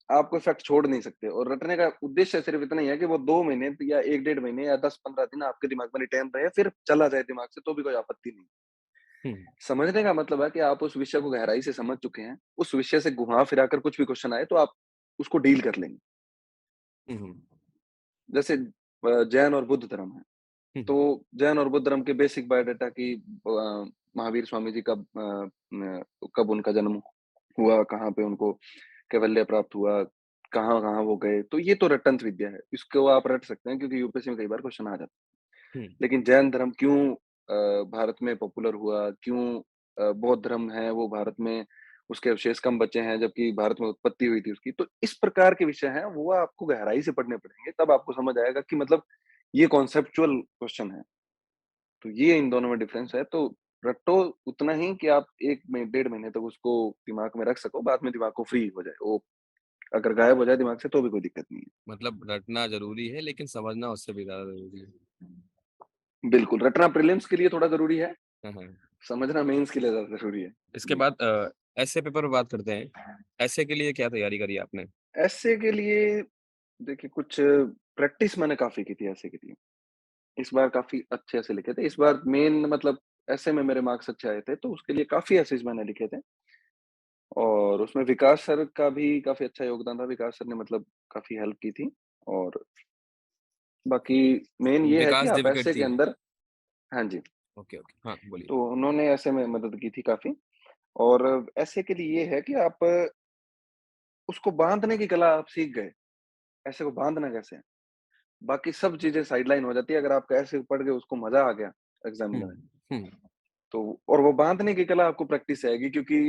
[SPEAKER 3] आप कोई फैक्ट छोड़ नहीं सकते और रटने का उद्देश्य सिर्फ़ इतना ही है कि वो 2 महीने या 1 डेढ़ महीने या 10-15 दिन आपके दिमाग में रिटेन रहे, फिर चला जाए दिमाग से तो भी कोई आपत्ति नहीं।
[SPEAKER 2] हुँ,
[SPEAKER 3] समझने का मतलब है कि आप उस विषय को गहराई से समझ चुके हैं, उस विषय से घुमा-फिरा कर कुछ भी क्वेश्चन आए तो आप उसको डील कर लेंगे।
[SPEAKER 2] हुँ, हुँ,
[SPEAKER 3] जैसे जैन और बुद्ध धर्म है,
[SPEAKER 2] हुँ,
[SPEAKER 3] तो
[SPEAKER 2] हुँ,
[SPEAKER 3] जैन और बुद्ध धर्म के बेसिक बायोडाटा की महावीर स्वामी जी कब उनका जन्म हुआ, कहाँ पे उनको कैवल्य प्राप्त हुआ, कहाँ-कहाँ वो गए, तो ये तो रटंत विद्या है। इसको आप रट सकते हैं क्योंकि यूपीएससी में कई बार क्वेश्चन आ जाता है।
[SPEAKER 2] हुँ,
[SPEAKER 3] लेकिन जैन धर्म क्यों भारत में पॉपुलर हुआ, क्यों बौद्ध धर्म है वो भारत में उसके अवशेष कम बचे हैं जबकि भारत में उत्पत्ति हुई थी उसकी। तो इस प्रकार के विषय हैं, वो आपको गहराई से पढ़ने पड़ेंगे, तब आपको समझ आएगा कि मतलब ये कॉन्सेप्चुअल क्वेश्चन है। तो ये इन दोनों में डिफरेंस है। तो रटो उतना ही कि आप 1 डेढ़ महीने तक उसको दिमाग में रख सको, बाद में दिमाग को फ्री हो जाए। वो अगर गायब हो जाए दिमाग से तो भी कोई दिक्कत नहीं
[SPEAKER 2] मतलब रटना ज़रूरी है लेकिन समझना उससे भी ज़्यादा ज़रूरी है।
[SPEAKER 3] है। बिल्कुल, रटना प्रीलिम्स के लिए थोड़ा ज़रूरी है,
[SPEAKER 2] हाँ, हाँ।
[SPEAKER 3] समझना मेंस के लिए ज़्यादा ज़रूरी है।
[SPEAKER 2] इसके
[SPEAKER 3] जी।
[SPEAKER 2] बाद एसे पेपर पे बात करते हैं। एसे के लिए क्या तैयारी करी आपने?
[SPEAKER 3] एस्से के लिए देखिए कुछ प्रैक्टिस मैंने काफ़ी की थी एस्से के लिए। इस बार काफ़ी अच्छे एस्से लिखे थे। इस बार मेन मतलब एस्से में मेरे मार्क्स अच्छे आए थे, तो उसके लिए काफ़ी एस्सेज मैंने लिखे थे और उसमें विकास सर का भी काफ़ी अच्छा योगदान था। विकास सर ने मतलब काफ़ी हेल्प की थी और बाकी मेन ये है कि
[SPEAKER 2] विकास
[SPEAKER 3] आप
[SPEAKER 2] दिवकर
[SPEAKER 3] एस्से के
[SPEAKER 2] जी।
[SPEAKER 3] अंदर हाँ जी,
[SPEAKER 2] ओके, ओके। हाँ, बोलिए।
[SPEAKER 3] तो उन्होंने ऐसे में मदद की थी काफ़ी और एस्से के लिए ये है कि आप उसको बाँधने की कला आप सीख गए। एस्से को बाँधना कैसे है? बाकी सब चीज़ें साइडलाइन हो जाती है, अगर आपको ऐसे पढ़ के उसको मज़ा आ गया एग्ज़ाम
[SPEAKER 2] हुँ,
[SPEAKER 3] में,
[SPEAKER 2] हुँ,
[SPEAKER 3] तो और वो बाँधने की कला आपको प्रैक्टिस से आएगी क्योंकि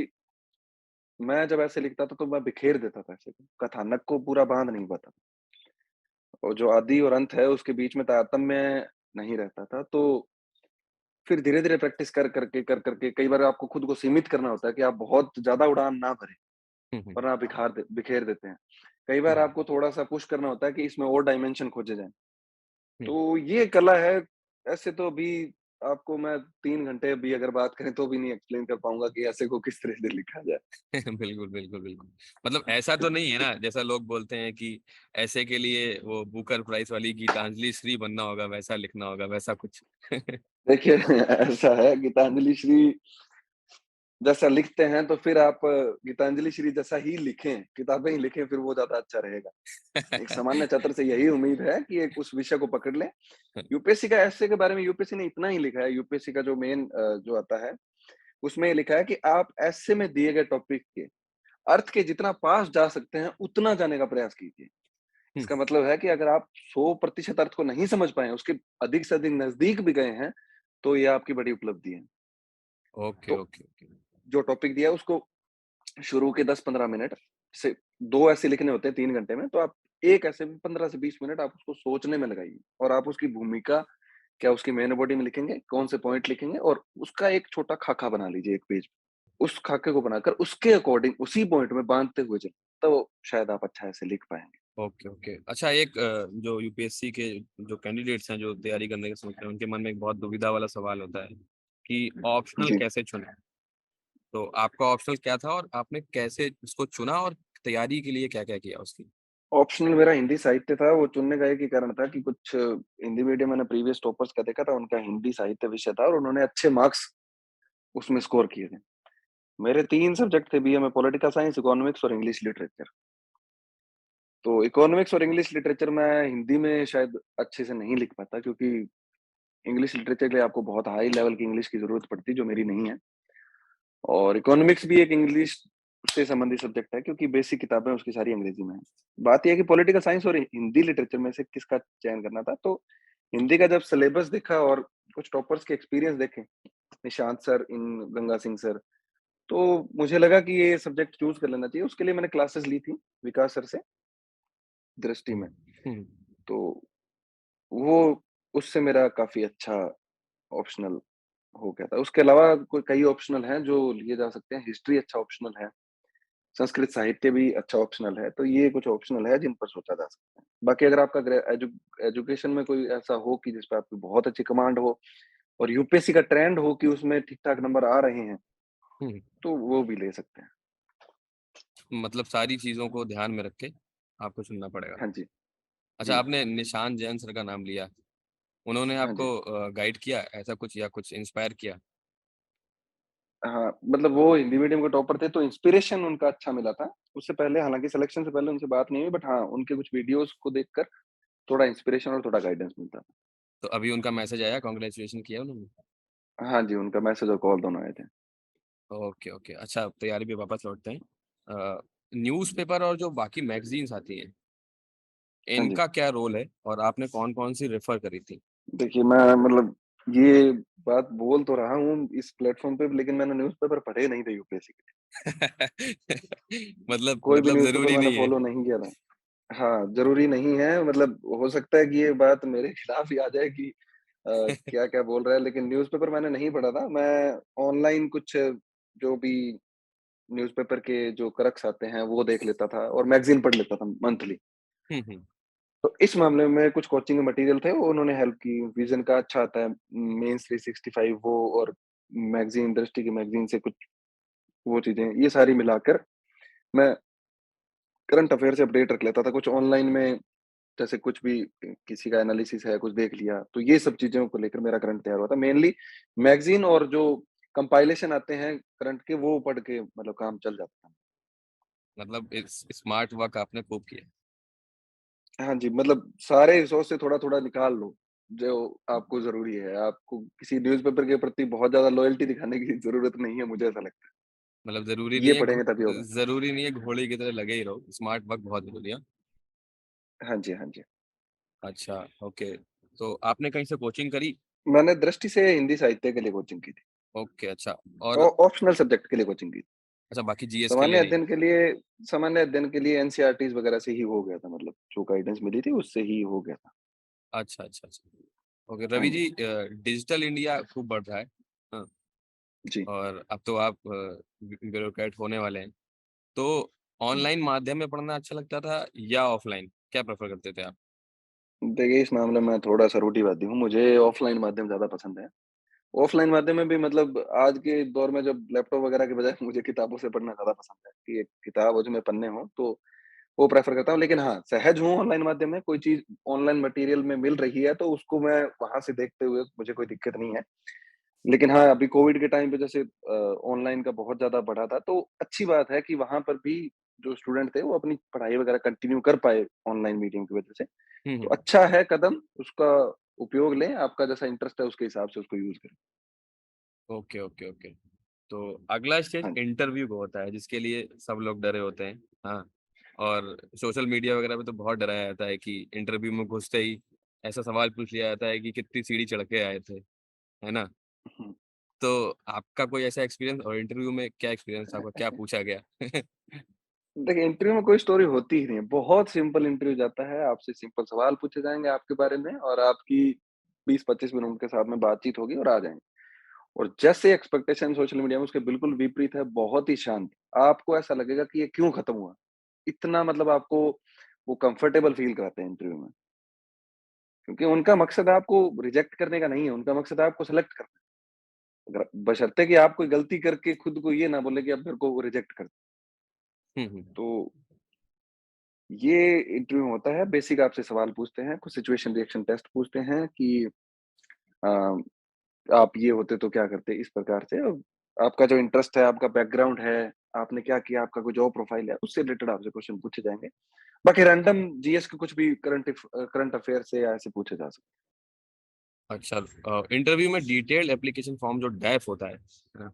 [SPEAKER 3] मैं जब ऐसे लिखता था, तो मैं बिखेर देता था ऐसे को, कथानक को पूरा बाँध नहीं पाता था और जो आदि और अंत है, उसके बीच में तारतम्य नहीं रहता था, तो फिर धीरे-धीरे प्रैक्टिस कर करके कई बार आपको खुद को सीमित करना होता है कि आप बहुत ज़्यादा उड़ान ना भरें,
[SPEAKER 2] हुँ, हुँ,
[SPEAKER 3] वरना आप बिखेर देते हैं। कई बार
[SPEAKER 2] हुँ,
[SPEAKER 3] आपको थोड़ा-सा पुश करना होता है कि इसमें और डायमेंशन खोजे जाएँ।
[SPEAKER 2] हुँ।
[SPEAKER 3] तो ये कला है। ऐसे तो अभी आपको मैं 3 घंटे भी अगर बात करें तो भी नहीं एक्सप्लेन कर पाऊँगा कि ऐसे को किस तरह से लिखा जाए।
[SPEAKER 2] बिल्कुल, बिल्कुल, बिल्कुल। मतलब ऐसा तो नहीं है ना, जैसा लोग बोलते हैं कि ऐसे के लिए वो बुकर प्राइज़ वाली गीतांजलि श्री बनना होगा, वैसा लिखना होगा, वैसा कुछ?
[SPEAKER 3] देखिए ऐसा है गीतांजलि श्री जैसा लिखते हैं तो फिर आप गीतांजलि श्री जैसा ही लिखें, किताबें ही लिखें फिर वो ज़्यादा अच्छा रहेगा। एक सामान्य छात्र से यही उम्मीद है कि एक उस विषय को पकड़ लें। यूपीएससी का एस्से के बारे में यूपीएससी ने इतना ही लिखा है, यूपीएससी का जो मेन जो आता है, उसमें ये लिखा है कि आप एस्से में दिए गए टॉपिक के अर्थ के जितना पास जा सकते हैं, उतना जाने का प्रयास कीजिए।
[SPEAKER 2] हुँ,
[SPEAKER 3] इसका मतलब है कि अगर आप 100% अर्थ को नहीं समझ पाए हैं, उसके अधिक से अधिक नज़दीक भी गए हैं, तो ये आपकी बड़ी उपलब्धि है।
[SPEAKER 2] ओके,
[SPEAKER 3] तो
[SPEAKER 2] ओके, ओके।
[SPEAKER 3] जो टॉपिक दिया है उसको शुरू के 10-15 मिनट से 2 ऐसे लिखने होते हैं 3 घंटे में, तो आप एक ऐसे में 15 से 20 मिनट आप उसको सोचने में लगाइए और आप उसकी भूमिका क्या उसकी मेन बॉडी में लिखेंगे, कौन से पॉइंट लिखेंगे और उसका एक छोटा खाका बना लीजिए 1 पेज। उस खाके को बनाकर उसके अकॉर्डिंग उसी पॉइंट में बाँधते हुए चलें, तो शायद आप अच्छा ऐसे लिख पाएँगे।
[SPEAKER 2] Okay, okay. अच्छा एक जो यूपीएससी के जो कैंडिडेट्स हैं, जो तैयारी करने की सोच रहे हैं, उनके मन में एक बहुत दुविधा वाला सवाल होता है कि ऑप्शनल
[SPEAKER 3] जी।
[SPEAKER 2] कैसे चुनें? तो आपका ऑप्शनल क्या था और आपने कैसे उसको चुना और तैयारी के लिए क्या-क्या किया उसकी?
[SPEAKER 3] ऑप्शनल मेरा हिंदी साहित्य था, वो चुनने का एक ही कारण था कि कुछ हिंदी मीडियम मैंने प्रीवियस टॉपर्स का देखा था, उनका हिंदी साहित्य विषय था और उन्होंने अच्छे मार्क्स उसमें स्कोर किए थे। मेरे 3 सब्जेक्ट थे बीए में पॉलिटिकल साइंस, इकोनॉमिक्स और इंग्लिश लिटरेचर। तो इकोनॉमिक्स और इंग्लिश लिटरेचर मैं हिंदी में शायद अच्छे से नहीं लिख पाता क्योंकि इंग्लिश लिटरेचर के लिए आपको बहुत हाई लेवल की इंग्लिश की ज़रूरत पड़ती है, जो मेरी नहीं है। और इकोनॉमिक्स भी एक इंग्लिश से संबंधित सब्जेक्ट है क्योंकि बेसिक किताबें उसकी सारी अंग्रेजी में हैं। बात ये है कि पॉलिटिकल साइंस और हिंदी लिटरेचर में से किसका चयन करना था, तो हिंदी का जब सिलेबस देखा और कुछ टॉपर्स के एक्सपीरियंस देखे, निशांत सर, इन गंगा सिंह सर, तो मुझे लगा कि ये सब्जेक्ट चूज़ कर लेना चाहिए। उसके लिए मैंने क्लासेस ली थी विकास सर से, दृष्टि
[SPEAKER 2] हुँ,
[SPEAKER 3] में।
[SPEAKER 2] हुँ।
[SPEAKER 3] तो वो उससे मेरा काफ़ी अच्छा ऑप्शनल हो गया था। उसके अलावा कोई कई ऑप्शनल हैं जो लिए जा सकते हैं। हिस्ट्री अच्छा ऑप्शनल है, संस्कृत साहित्य भी अच्छा ऑप्शनल है, तो ये कुछ ऑप्शनल है जिन पर सोचा जा सकता है। बाकी अगर आपका एजुकेशन में कोई ऐसा हो कि जिस पे आपकी बहुत अच्छी कमांड हो और यूपीएससी का ट्रेंड हो कि उसमें ठीक-ठाक नंबर आ रहे हैं,
[SPEAKER 2] हुँ,
[SPEAKER 3] तो वो भी ले सकते हैं।
[SPEAKER 2] मतलब सारी चीज़ों को ध्यान में रख के आपको चुनना पड़ेगा।
[SPEAKER 3] हाँ जी,
[SPEAKER 2] अच्छा
[SPEAKER 3] जी।
[SPEAKER 2] आपने निशान जैन सर का नाम लिया, उन्होंने
[SPEAKER 3] हाँ जी।
[SPEAKER 2] आपको गाइड किया ऐसा कुछ या कुछ इंस्पायर किया?
[SPEAKER 3] हाँ, मतलब वो हिंदी मीडियम के टॉपर थे, तो इंस्पिरेशन उनका अच्छा मिला था। उससे पहले हालाँकि सिलेक्शन से पहले उनसे बात नहीं हुई, बट हाँ, उनके कुछ वीडियोज़ को देखकर थोड़ा इंस्पिरेशन और थोड़ा गाइडेंस मिलता था।
[SPEAKER 2] तो अभी उनका मैसेज आया, कांग्रेचुलेशन किया उन्होंने?
[SPEAKER 3] हाँ जी, उनका मैसेज और कॉल दोनों आए थे।
[SPEAKER 2] Okay, okay. अच्छा तैयारी पे वापस लौटते हैं। न्यूज़पेपर और जो बाकी मैगज़ीन्स आती हैं,
[SPEAKER 3] हाँ जी।
[SPEAKER 2] इनका क्या रोल है और आपने कौन-कौन सी रेफ़र करी थी?
[SPEAKER 3] देखिए, मैं मतलब ये बात बोल तो रहा हूँ इस प्लेटफ़ॉर्म पे, लेकिन मैंने न्यूज़पेपर पढ़े नहीं थे यूपीएससी के।
[SPEAKER 2] मतलब
[SPEAKER 3] कोई भी
[SPEAKER 2] मतलब
[SPEAKER 3] न्यूज़पेपर
[SPEAKER 2] ज़रूरी
[SPEAKER 3] मैंने
[SPEAKER 2] नहीं है।
[SPEAKER 3] फ़ॉलो नहीं किया था। हाँ, ज़रूरी नहीं है, मतलब हो सकता है कि ये बात मेरे खिलाफ ही आ जाए कि क्या-क्या बोल रहा है, लेकिन न्यूज़पेपर मैंने नहीं पढ़ा था। मैं ऑनलाइन कुछ जो भी न्यूज़पेपर के जो क्रक्स आते हैं, वो देख लेता था और मैगज़ीन पढ़ लेता था मंथली।
[SPEAKER 2] हुँ, हुँ।
[SPEAKER 3] तो इस मामले में कुछ कोचिंग मटेरियल थे, वो उन्होंने हेल्प की। विज़न का अच्छा आता है, मेंस 365 वो और मैगज़ीन दृष्टि की मैगज़ीन से कुछ वो चीज़ें, ये सारी मिलाकर मैं करंट अफ़ेयर से अपडेट रख लेता था। कुछ ऑनलाइन में जैसे कुछ भी किसी का एनालिसिस है, कुछ देख लिया, तो ये सब चीज़ों को लेकर मेरा करंट तैयार हुआ था। मेनली मैगज़ीन और जो कंपाइलेशन आते हैं करंट के, वो पढ़ के मतलब काम चल जाता था।
[SPEAKER 2] मतलब इस स्मार्ट वर्क आपने खूब किया।
[SPEAKER 3] हाँ जी, मतलब सारे रिसोर्स से थोड़ा-थोड़ा निकाल लो, जो आपको ज़रूरी है। आपको किसी न्यूज़पेपर के प्रति बहुत ज़्यादा लॉयल्टी दिखाने की ज़रूरत नहीं है, मुझे ऐसा लगता है।
[SPEAKER 2] मतलब ज़रूरी नहीं
[SPEAKER 3] ये
[SPEAKER 2] है
[SPEAKER 3] पढ़ेंगे तभी होगा।
[SPEAKER 2] ज़रूरी नहीं है घोड़े की तरह लगे ही रहो, स्मार्ट वर्क बहुत ज़रूरी है।
[SPEAKER 3] हाँ जी, हाँ जी।
[SPEAKER 2] अच्छा, ओके। तो आपने कहीं से कोचिंग करी?
[SPEAKER 3] मैंने दृष्टि से हिंदी साहित्य के लिए कोचिंग की थी।
[SPEAKER 2] ओके, अच्छा और
[SPEAKER 3] ऑप्शनल सब्जेक्ट के लिए कोचिंग की थी।
[SPEAKER 2] अच्छा बाकी जीएस के लिए
[SPEAKER 3] सामान्य
[SPEAKER 2] नहीं?
[SPEAKER 3] अध्ययन के लिए सामान्य अध्ययन के लिए एनसीईआरटीज़ वगैरह से ही हो गया था, मतलब जो गाइडेंस मिली थी उससे ही हो गया था।
[SPEAKER 2] अच्छा, अच्छा, अच्छा। ओके
[SPEAKER 3] हाँ
[SPEAKER 2] रवि
[SPEAKER 3] जी,
[SPEAKER 2] जी, डिजिटल इंडिया खूब बढ़ रहा है। हाँ,
[SPEAKER 3] जी।
[SPEAKER 2] और अब तो आप ब्यूरोक्रेट होने वाले हैं। तो
[SPEAKER 3] हुँ।
[SPEAKER 2] ऑनलाइन माध्यम में पढ़ना अच्छा लगता था या ऑफलाइन? क्या प्रेफ़र करते थे आप?
[SPEAKER 3] देखिए, इस मामले में थोड़ा-सा रूढ़िवादी हूँ, मुझे ऑफ़लाइन माध्यम ज़्यादा पसंद है। ऑफ़लाइन माध्यम में भी मतलब आज के दौर में जब लैपटॉप वगैरह के बजाय मुझे किताबों से पढ़ना ज़्यादा पसंद है, कि एक किताब हो जिसमें पन्ने हों, तो वो प्रेफ़र करता हूँ। लेकिन हाँ, सहज हूँ ऑनलाइन माध्यम में, कोई चीज़ ऑनलाइन मटीरियल में मिल रही है, तो उसको मैं वहाँ से देखते हुए मुझे कोई दिक्कत नहीं है। लेकिन हाँ, अभी कोविड के टाइम पे जैसे ऑनलाइन का बहुत ज़्यादा बढ़ा था, तो अच्छी बात है कि वहाँ पर भी जो स्टूडेंट थे, वो अपनी पढ़ाई वगैरह कंटिन्यू कर पाए ऑनलाइन मीडियम की वजह से।
[SPEAKER 2] हुँ,
[SPEAKER 3] तो
[SPEAKER 2] हुँ।
[SPEAKER 3] अच्छा है कदम, उसका उपयोग लें, आपका जैसा इंटरेस्ट है उसके हिसाब से उसको यूज़ करें।
[SPEAKER 2] Okay, okay, okay. तो अगला स्टेज
[SPEAKER 3] हाँ जी।
[SPEAKER 2] इंटरव्यू का होता है जिसके लिए सब लोग डरे होते हैं। हाँ, और सोशल मीडिया वगैरह पे तो बहुत डराया जाता है कि इंटरव्यू में घुसते ही ऐसा सवाल पूछ लिया जाता है कि कितनी सीढ़ी चढ़ के आए थे, है ना?
[SPEAKER 3] हुँ।
[SPEAKER 2] तो आपका कोई ऐसा एक्सपीरियंस और इंटरव्यू में क्या एक्सपीरियंस था आपका? क्या पूछा गया?
[SPEAKER 3] देखिए, इंटरव्यू में कोई स्टोरी होती ही नहीं है, बहुत सिंपल इंटरव्यू जाता है, आपसे सिंपल सवाल पूछे जाएँगे आपके बारे में और आपकी 20-25 मिनट उनके साथ में बातचीत होगी और आ जाएँगे। और जैसे एक्सपेक्टेशन सोशल मीडिया में उसके बिल्कुल विपरीत है, बहुत ही शांत। आपको ऐसा लगेगा कि ये क्यों खत्म हुआ? इतना मतलब आपको वो कंफर्टेबल फ़ील कराते हैं इंटरव्यू में, क्योंकि उनका मकसद आपको रिजेक्ट करने का नहीं है, उनका मकसद है आपको सेलेक्ट करना है। अगर बशर्ते कि आप कोई गलती करके खुद को ये ना बोले कि अब मेरे को वो रिजेक्ट कर।
[SPEAKER 2] हुँ, हुँ।
[SPEAKER 3] तो ये इंटरव्यू होता है, बेसिक आपसे सवाल पूछते हैं, कुछ सिचुएशन रिएक्शन टेस्ट पूछते हैं कि अ, आप ये होते तो क्या करते? इस प्रकार से और आपका जो इंटरेस्ट है, आपका बैकग्राउंड है, आपने क्या किया, आपका कोई जॉब प्रोफाइल है, उससे रिलेटेड आपसे क्वेश्चन पूछे जाएँगे। बाकी रैंडम जीएस के कुछ भी करंट अफेयर से या ऐसे पूछे जा सकते
[SPEAKER 2] अच्छा, इंटरव्यू में डिटेल्ड एप्लीकेशन फॉर्म जो डैफ होता है ना?
[SPEAKER 3] हैं।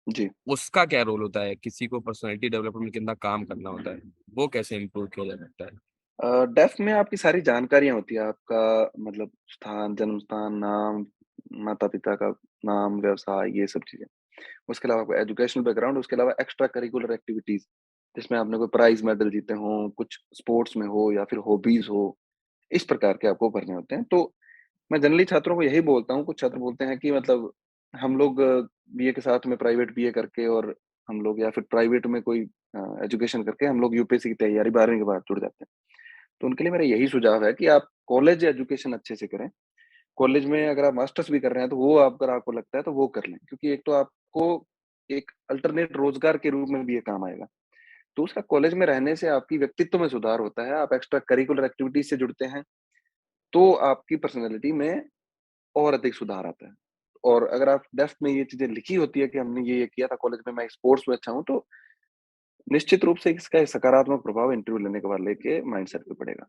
[SPEAKER 3] जी।
[SPEAKER 2] उसका क्या रोल होता है? किसी को पर्सनैलिटी डेवलपमेंट में कितना काम करना होता है? वो कैसे इम्प्रूव किया जा सकता है?
[SPEAKER 3] डेफ में आपकी सारी जानकारियाँ होती हैं, आपका मतलब स्थान, जन्म स्थान, नाम, माता-पिता का नाम, व्यवसाय, ये सब चीज़ें। उसके अलावा आपका एजुकेशनल बैकग्राउंड, उसके अलावा एक्स्ट्रा करिकुलर एक्टिविटीज़, जिसमें आपने कोई प्राइज़ मेडल जीते हों, कुछ स्पोर्ट्स में हो या फिर हॉबीज़ हो, इस प्रकार के आपको भरने होते हैं। तो मैं जनरली छात्रों को यही बोलता हूँ, कुछ छात्र बोलते हैं कि मतलब हम लोग बीए के साथ में प्राइवेट बीए करके और हम लोग या फिर प्राइवेट में कोई एजुकेशन करके हम लोग यूपीएससी की तैयारी 12वीं के बाद जुड़ जाते हैं। तो उनके लिए मेरा यही सुझाव है कि आप कॉलेज एजुकेशन अच्छे से करें। कॉलेज में अगर आप मास्टर्स भी कर रहे हैं, तो वो आप अगर आपको लगता है तो वो कर लें, क्योंकि एक तो आपको एक अल्टरनेट रोज़गार के रूप में भी ये काम आएगा। दूसरा, कॉलेज में रहने से आपकी व्यक्तित्व में सुधार होता है, आप एक्स्ट्रा करिकुलर एक्टिविटीज़ से जुड़ते हैं, तो आपकी पर्सनैलिटी में और अधिक सुधार आता है। और अगर आप डेफ में ये चीज़ें लिखी होती है कि हमने ये किया था कॉलेज में, मैं स्पोर्ट्स में अच्छा हूँ, तो निश्चित रूप से इसका एक सकारात्मक प्रभाव इंटरव्यू लेने के बाद लेके माइंडसेट पे पड़ेगा।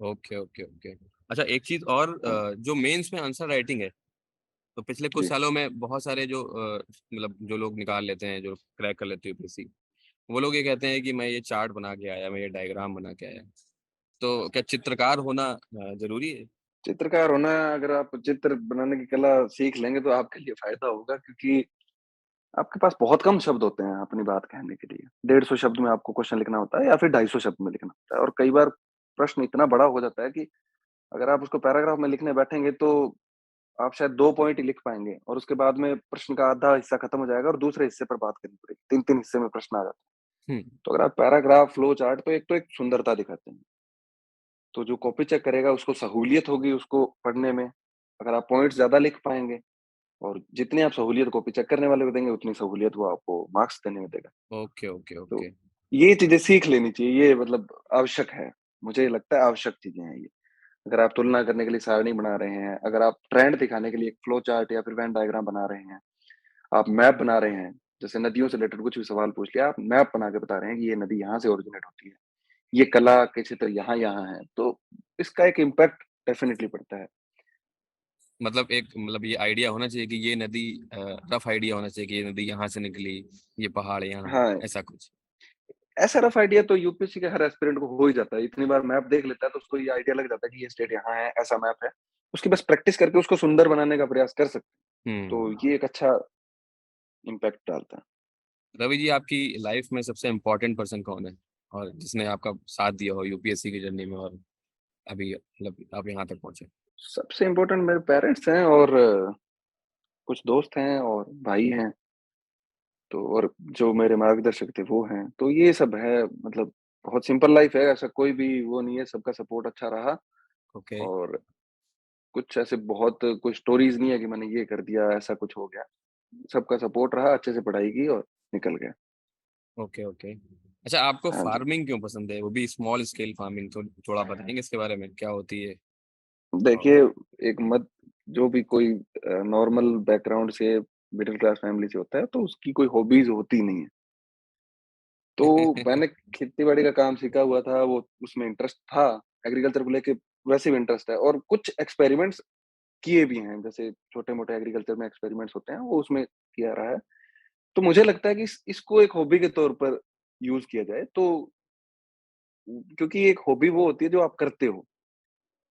[SPEAKER 2] Okay, okay, okay. अच्छा एक चीज़ और,
[SPEAKER 3] हाँ जी।
[SPEAKER 2] जो मेंस में आंसर राइटिंग है, तो पिछले कुछ
[SPEAKER 3] जी।
[SPEAKER 2] सालों में बहुत सारे जो मतलब जो लोग निकाल लेते हैं, जो क्रैक कर लेते हैं यूपीएससी, वो लोग ये कहते हैं कि मैं ये चार्ट बना के आया, मैं ये डायग्राम बना के आया। तो क्या चित्रकार होना ज़रूरी है?
[SPEAKER 3] चित्रकार होना, अगर आप चित्र बनाने की कला सीख लेंगे तो आपके लिए फ़ायदा होगा, क्योंकि आपके पास बहुत कम शब्द होते हैं अपनी बात कहने के लिए। 150 शब्द में आपको क्वेश्चन लिखना होता है या फिर 250 शब्द में लिखना होता है, और कई बार प्रश्न इतना बड़ा हो जाता है कि अगर आप उसको पैराग्राफ में लिखने बैठेंगे तो आप शायद 2 पॉइंट ही लिख पाएँगे और उसके बाद में प्रश्न का आधा हिस्सा खत्म हो जाएगा और दूसरे हिस्से पर बात करनी पड़ेगी। 3-3 हिस्से में प्रश्न आ जाता है।
[SPEAKER 2] हुँ,
[SPEAKER 3] तो अगर आप पैराग्राफ, फ्लो चार्ट, तो एक सुंदरता दिखाते हैं। तो जो कॉपी चेक करेगा उसको सहूलियत होगी उसको पढ़ने में। अगर आप पॉइंट्स ज़्यादा लिख पाएँगे और जितनी आप सहूलियत कॉपी चेक करने वाले को देंगे, उतनी सहूलियत वो आपको मार्क्स देने में देगा।
[SPEAKER 2] ओके, ओके,
[SPEAKER 3] तो
[SPEAKER 2] ओके।
[SPEAKER 3] ये चीज़ें सीख लेनी चाहिए, ये मतलब आवश्यक है। मुझे लगता है आवश्यक चीज़ें हैं ये। अगर आप तुलना करने के लिए सारणी बना रहे हैं, अगर आप ट्रेंड दिखाने के लिए एक फ्लो चार्ट या फिर वेन डायग्राम बना रहे हैं, आप मैप बना रहे हैं, जैसे नदियों से रिलेटेड कुछ भी सवाल पूछ लिया, आप मैप बना के बता रहे हैं कि ये नदी यहाँ से ओरिजिनेट होती है। ये कला के क्षेत्र यहाँ-यहाँ है, तो इसका एक इम्पैक्ट डेफ़िनिटली पड़ता है।
[SPEAKER 2] मतलब एक मतलब ये आइडिया होना चाहिए कि ये नदी, रफ आइडिया होना चाहिए कि ये नदी यहाँ से निकली, ये पहाड़ यहाँ है,
[SPEAKER 3] हाँ,
[SPEAKER 2] ऐसा कुछ।
[SPEAKER 3] ऐसा रफ आइडिया तो यूपीएससी के हर एस्पिरेंट को हो ही जाता है। इतनी बार मैप देख लेता है तो उसको ये आइडिया लग जाता है कि ये स्टेट यहाँ है, ऐसा मैप है। उसकी बस प्रैक्टिस करके उसको सुंदर बनाने का प्रयास कर सकते हैं। तो
[SPEAKER 2] हुँ।
[SPEAKER 3] ये एक अच्छा इम्पैक्ट डालता है।
[SPEAKER 2] रवि जी, आपकी लाइफ में सबसे इम्पोर्टेंट पर्सन कौन है? और जिसने आपका साथ दिया हो यूपीएससी की जर्नी में और अभी मतलब आप यहाँ तक पहुँचे?
[SPEAKER 3] सबसे इम्पोर्टेंट मेरे पेरेंट्स हैं और कुछ दोस्त हैं और भाई हैं, तो और जो मेरे मार्गदर्शक थे वो हैं। तो ये सब है, मतलब बहुत सिंपल लाइफ़ है, ऐसा कोई भी वो नहीं है, सबका सपोर्ट अच्छा रहा
[SPEAKER 2] ओके,
[SPEAKER 3] और कुछ ऐसे बहुत कोई स्टोरीज़ नहीं है कि मैंने ये कर दिया, ऐसा कुछ हो गया। सबका सपोर्ट रहा, अच्छे से पढ़ाई की और निकल गए।
[SPEAKER 2] Okay, okay. अच्छा, आपको
[SPEAKER 3] हाँ जी।
[SPEAKER 2] फार्मिंग क्यों पसंद है? वो भी स्मॉल स्केल फार्मिंग, तो थोड़ा बताएँगे इसके बारे में, क्या होती है?
[SPEAKER 3] देखिए,
[SPEAKER 2] और
[SPEAKER 3] एक मत जो भी कोई नॉर्मल बैकग्राउंड से मिडल क्लास फैमिली से होता है, तो उसकी कोई हॉबीज़ होती नहीं है। तो मैंने खेती-बाड़ी का काम सीखा हुआ था, वो उसमें इंटरेस्ट था, एग्रीकल्चर को लेके वैसे भी इंटरेस्ट है और कुछ एक्सपेरिमेंट्स किए भी हैं, जैसे छोटे-मोटे एग्रीकल्चर में एक्सपेरिमेंट्स होते हैं, वो उसमें किया रहा है। तो मुझे लगता है कि इसको एक हॉबी के तौर पर यूज़ किया जाए, तो क्योंकि एक हॉबी वो होती है जो आप करते हो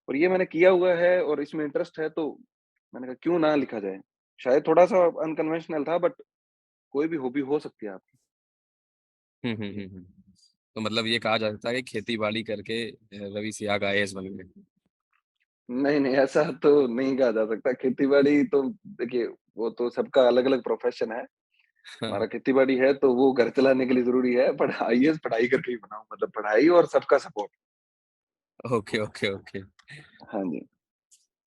[SPEAKER 3] और ये मैंने किया हुआ है और इसमें इंटरेस्ट है, तो मैंने कहा क्यों ना लिखा जाए। शायद थोड़ा-सा अनकन्वेंशनल था बट कोई भी हॉबी हो सकती है आपकी।
[SPEAKER 2] हुँ, हुँ, हुँ, हुँ। तो मतलब ये कहा जा सकता है कि खेती-बाड़ी करके रवि सियाग आईएएस बन गए।
[SPEAKER 3] नहीं, नहीं, ऐसा तो नहीं कहा जा सकता। खेती-बाड़ी तो देखिए, वो तो सबका अलग-अलग प्रोफ़ेशन है।
[SPEAKER 2] हाँ,
[SPEAKER 3] हमारा खेती-बाड़ी है, तो वो घर चलाने के लिए ज़रूरी है, पर आईएएस पढ़ाई करके ही बना हूँ, मतलब पढ़ाई और सबका सपोर्ट।
[SPEAKER 2] Okay, okay, okay.
[SPEAKER 3] हाँ जी।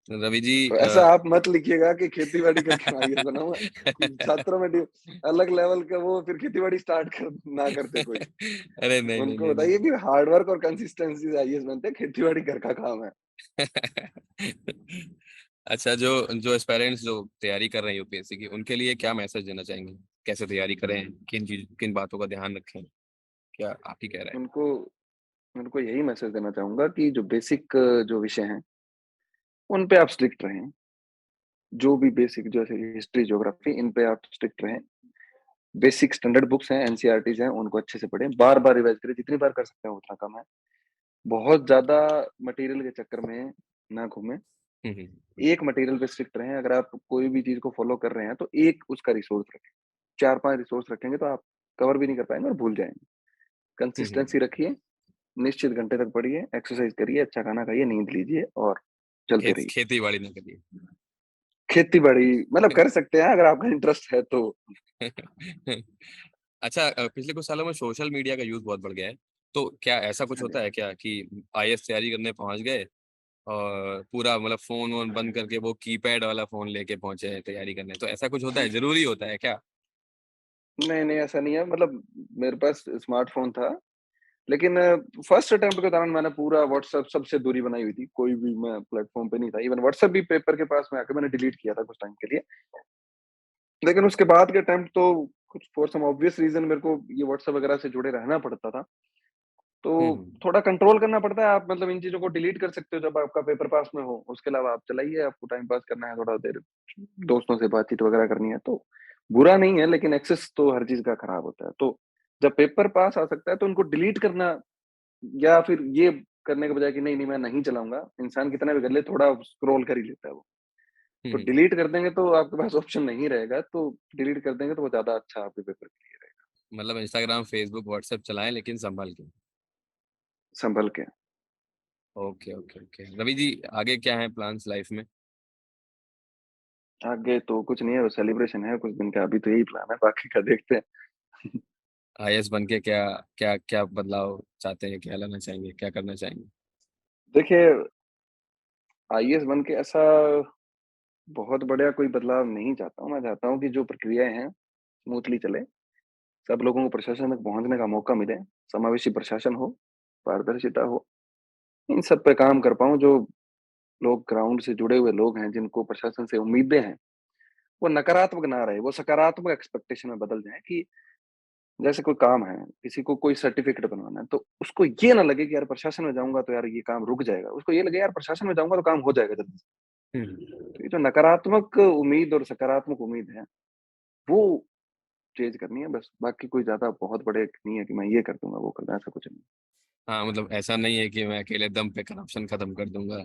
[SPEAKER 2] रवि जी
[SPEAKER 3] तो ऐसा आप मत लिखिएगा कि खेती-बाड़ी करके मैं आईएएस बना हूँ। छात्रों में अलग लेवल का वो फिर खेती-बाड़ी स्टार्ट कर ना करते कोई।
[SPEAKER 2] अरे नहीं, नहीं,
[SPEAKER 3] उनको
[SPEAKER 2] नहीं, नहीं।
[SPEAKER 3] बताइए कि हार्ड वर्क और कंसिस्टेंसी से आईएएस बनते हैं, खेती-बाड़ी घर का काम है।
[SPEAKER 2] अच्छा, जो जो एस्पायरेंट्स जो तैयारी कर रहे हैं यूपीएससी की, उनके लिए क्या मैसेज देना चाहेंगे? कैसे तैयारी करें? किन बातों का ध्यान रखें? क्या आप ही कह रहे हैं?
[SPEAKER 3] उनको उनको यही मैसेज देना चाहूँगा कि जो बेसिक जो विषय हैं, उन पे आप स्ट्रिक्ट रहें। जो भी बेसिक जैसे हिस्ट्री, ज्योग्राफी इन पे आप स्ट्रिक्ट रहें। बेसिक स्टैंडर्ड बुक्स हैं, एनसीईआरटीज़ हैं, उनको अच्छे से पढ़ें। बार-बार रिवाइज़ करें, जितनी बार कर सकते हैं उतना कम है। बहुत ज़्यादा मटेरियल के चक्कर में ना घूमें।
[SPEAKER 2] हुँ, हुँ।
[SPEAKER 3] एक मटेरियल पे स्ट्रिक्ट रहें। अगर आप कोई भी चीज़ को फ़ॉलो कर रहे हैं, तो एक उसका रिसोर्स रखें। 4-5 रिसोर्स रखेंगे तो आप कवर भी नहीं कर पाएँगे और भूल जाएँगे।
[SPEAKER 2] हुँ, हुँ।
[SPEAKER 3] कंसिस्टेंसी रखिए, निश्चित घंटे तक पढ़िए, एक्सरसाइज़ करिए, अच्छा खाना खाइए, नींद लीजिए और चलते रहिए।
[SPEAKER 2] खेती-बाड़ी ना करिए।
[SPEAKER 3] खेती-बाड़ी मतलब कर सकते हैं अगर आपका इंटरेस्ट है तो।
[SPEAKER 2] अच्छा, पिछले कुछ सालों में सोशल मीडिया का यूज़ बहुत बढ़ गया है। तो क्या ऐसा कुछ
[SPEAKER 3] हाँ जी।
[SPEAKER 2] होता है क्या कि आईएएस तैयारी करने पहुँच गए और पूरा मतलब फ़ोन-वोन बंद करके वो कीपैड वाला फ़ोन लेके पहुँचे हैं तैयारी करने, तो ऐसा कुछ होता है? ज़रूरी होता है क्या?
[SPEAKER 3] नहीं, नहीं ऐसा नहीं है मतलब मेरे पास स्मार्टफ़ोन था, लेकिन फर्स्ट अटेम्प्ट के दौरान मैंने पूरा व्हाट्सएप सबसे दूरी बनाई हुई थी। कोई भी मैं प्लेटफ़ॉर्म पे नहीं था। इवन व्हाट्सएप भी पेपर के पास में आके मैंने डिलीट किया था कुछ टाइम के लिए। लेकिन उसके बाद के अटेम्प्ट तो कुछ फॉर सम ऑब्वियस रीज़न मेरे को ये व्हाट्सएप वगैरह से जुड़े रहना पड़ता था। तो
[SPEAKER 2] हुँ, हुँ।
[SPEAKER 3] थोड़ा कंट्रोल करना पड़ता है। आप मतलब इन चीज़ों को डिलीट कर सकते हो जब आपका पेपर पास में हो। उसके अलावा आप चलाइए, आपको टाइम पास करना है, थोड़ा देर दोस्तों से बातचीत वगैरह करनी है, तो बुरा नहीं है, लेकिन एक्सेस तो हर चीज़ का खराब होता है। तो जब पेपर पास आ सकता है, तो उनको डिलीट करना या फिर ये करने के बजाय कि नहीं, नहीं मैं नहीं चलाऊँगा, इंसान कितना भी कर ले, थोड़ा स्क्रॉल कर ही लेता है वो।
[SPEAKER 2] हुँ,
[SPEAKER 3] तो
[SPEAKER 2] हुँ।
[SPEAKER 3] डिलीट कर देंगे तो आपके पास ऑप्शन नहीं रहेगा, तो डिलीट कर देंगे तो वो ज़्यादा अच्छा आपके पेपर के लिए रहेगा,
[SPEAKER 2] मतलब इंस्टाग्राम, फ़ेसबुक, व्हाट्सएप चलाएँ लेकिन सँभल के।
[SPEAKER 3] सँभल के।
[SPEAKER 2] Okay, okay, okay. Ravi ji, आगे क्या हैं प्लान्स लाइफ़ में?
[SPEAKER 3] आगे तो कुछ नहीं है, बस सेलिब्रेशन है कुछ दिन का, अभी तो यही प्लान है, बाकी का देखते हैं।
[SPEAKER 2] आईएएस बन के क्या क्या क्या बदलाव चाहते हैं? क्या लाना चाहेंगे? क्या करना चाहेंगे?
[SPEAKER 3] देखिए, आईएएस बन के ऐसा बहुत बढ़िया कोई बदलाव नहीं चाहता हूँ, मैं चाहता हूँ कि जो प्रक्रियाएँ हैं, स्मूथली चले, सब लोगों को प्रशासन तक पहुँचने का मौका मिले, समावेशी प्रशासन हो, पारदर्शिता हो, इन सब पे काम कर पाऊँ, जो लोग ग्राउंड से जुड़े हुए लोग हैं, जिनको प्रशासन से उम्मीदें हैं, वो नकारात्मक ना रहे, वो सकारात्मक एक्सपेक्टेशन में बदल जाएँ कि जैसे कोई काम है, किसी को कोई सर्टिफ़िकेट बनवाना है, तो उसको ये ना लगे कि यार प्रशासन में जाऊँगा तो यार ये काम रुक जाएगा, उसको ये लगे यार प्रशासन में जाऊँगा तो काम हो जाएगा जल्दी से।
[SPEAKER 2] हुँ।
[SPEAKER 3] तो ये जो नकारात्मक उम्मीद और सकारात्मक उम्मीद है, वो चेंज करनी है बस, बाकी कोई ज़्यादा बहुत बड़े नहीं है कि मैं ये कर दूँगा, वो कर दूँगा, ऐसा कुछ नहीं।
[SPEAKER 2] हाँ, मतलब ऐसा नहीं है कि मैं अकेले दम पे करप्शन खत्म कर दूँगा।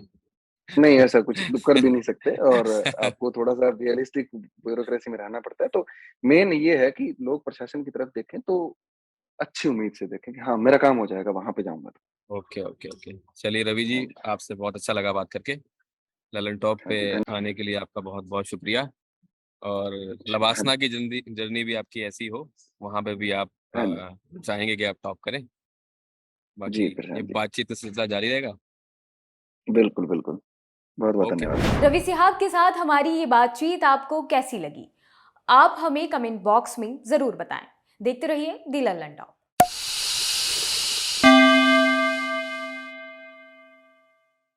[SPEAKER 3] नहीं, ऐसा कुछ कर भी नहीं सकते और आपको थोड़ा-सा रियलिस्टिक ब्यूरोक्रेसी में रहना पड़ता है, तो मेन ये है कि लोग प्रशासन की तरफ देखें तो अच्छी उम्मीद से देखें कि हाँ, मेरा काम हो जाएगा, वहाँ पे जाऊँगा तो।
[SPEAKER 2] Okay, okay, okay. चलिए रवि
[SPEAKER 3] हाँ
[SPEAKER 2] जी,
[SPEAKER 3] जी।
[SPEAKER 2] आपसे बहुत अच्छा लगा बात करके। ललन टॉप
[SPEAKER 3] हाँ
[SPEAKER 2] पे
[SPEAKER 3] जी, धन्य
[SPEAKER 2] आने के लिए आपका बहुत बहुत शुक्रिया। और लवासना की जर्नी भी आपकी ऐसी हो, वहां पे भी आप
[SPEAKER 3] हाँ जी,
[SPEAKER 2] चाहेंगे कि आप टॉप करें। बाकी
[SPEAKER 3] जी
[SPEAKER 2] ये
[SPEAKER 3] प्रशांत जी,
[SPEAKER 2] बातचीत का सिलसिला जारी रहेगा।
[SPEAKER 3] बिल्कुल, बिल्कुल। बहुत-बहुत
[SPEAKER 2] ओके।
[SPEAKER 3] धन्यवाद।
[SPEAKER 1] रवि सिहाग के साथ हमारी ये बातचीत आपको कैसी लगी? आप हमें कमेंट बॉक्स में ज़रूर बताएं। देखते रहिए दी लल्लन टॉप।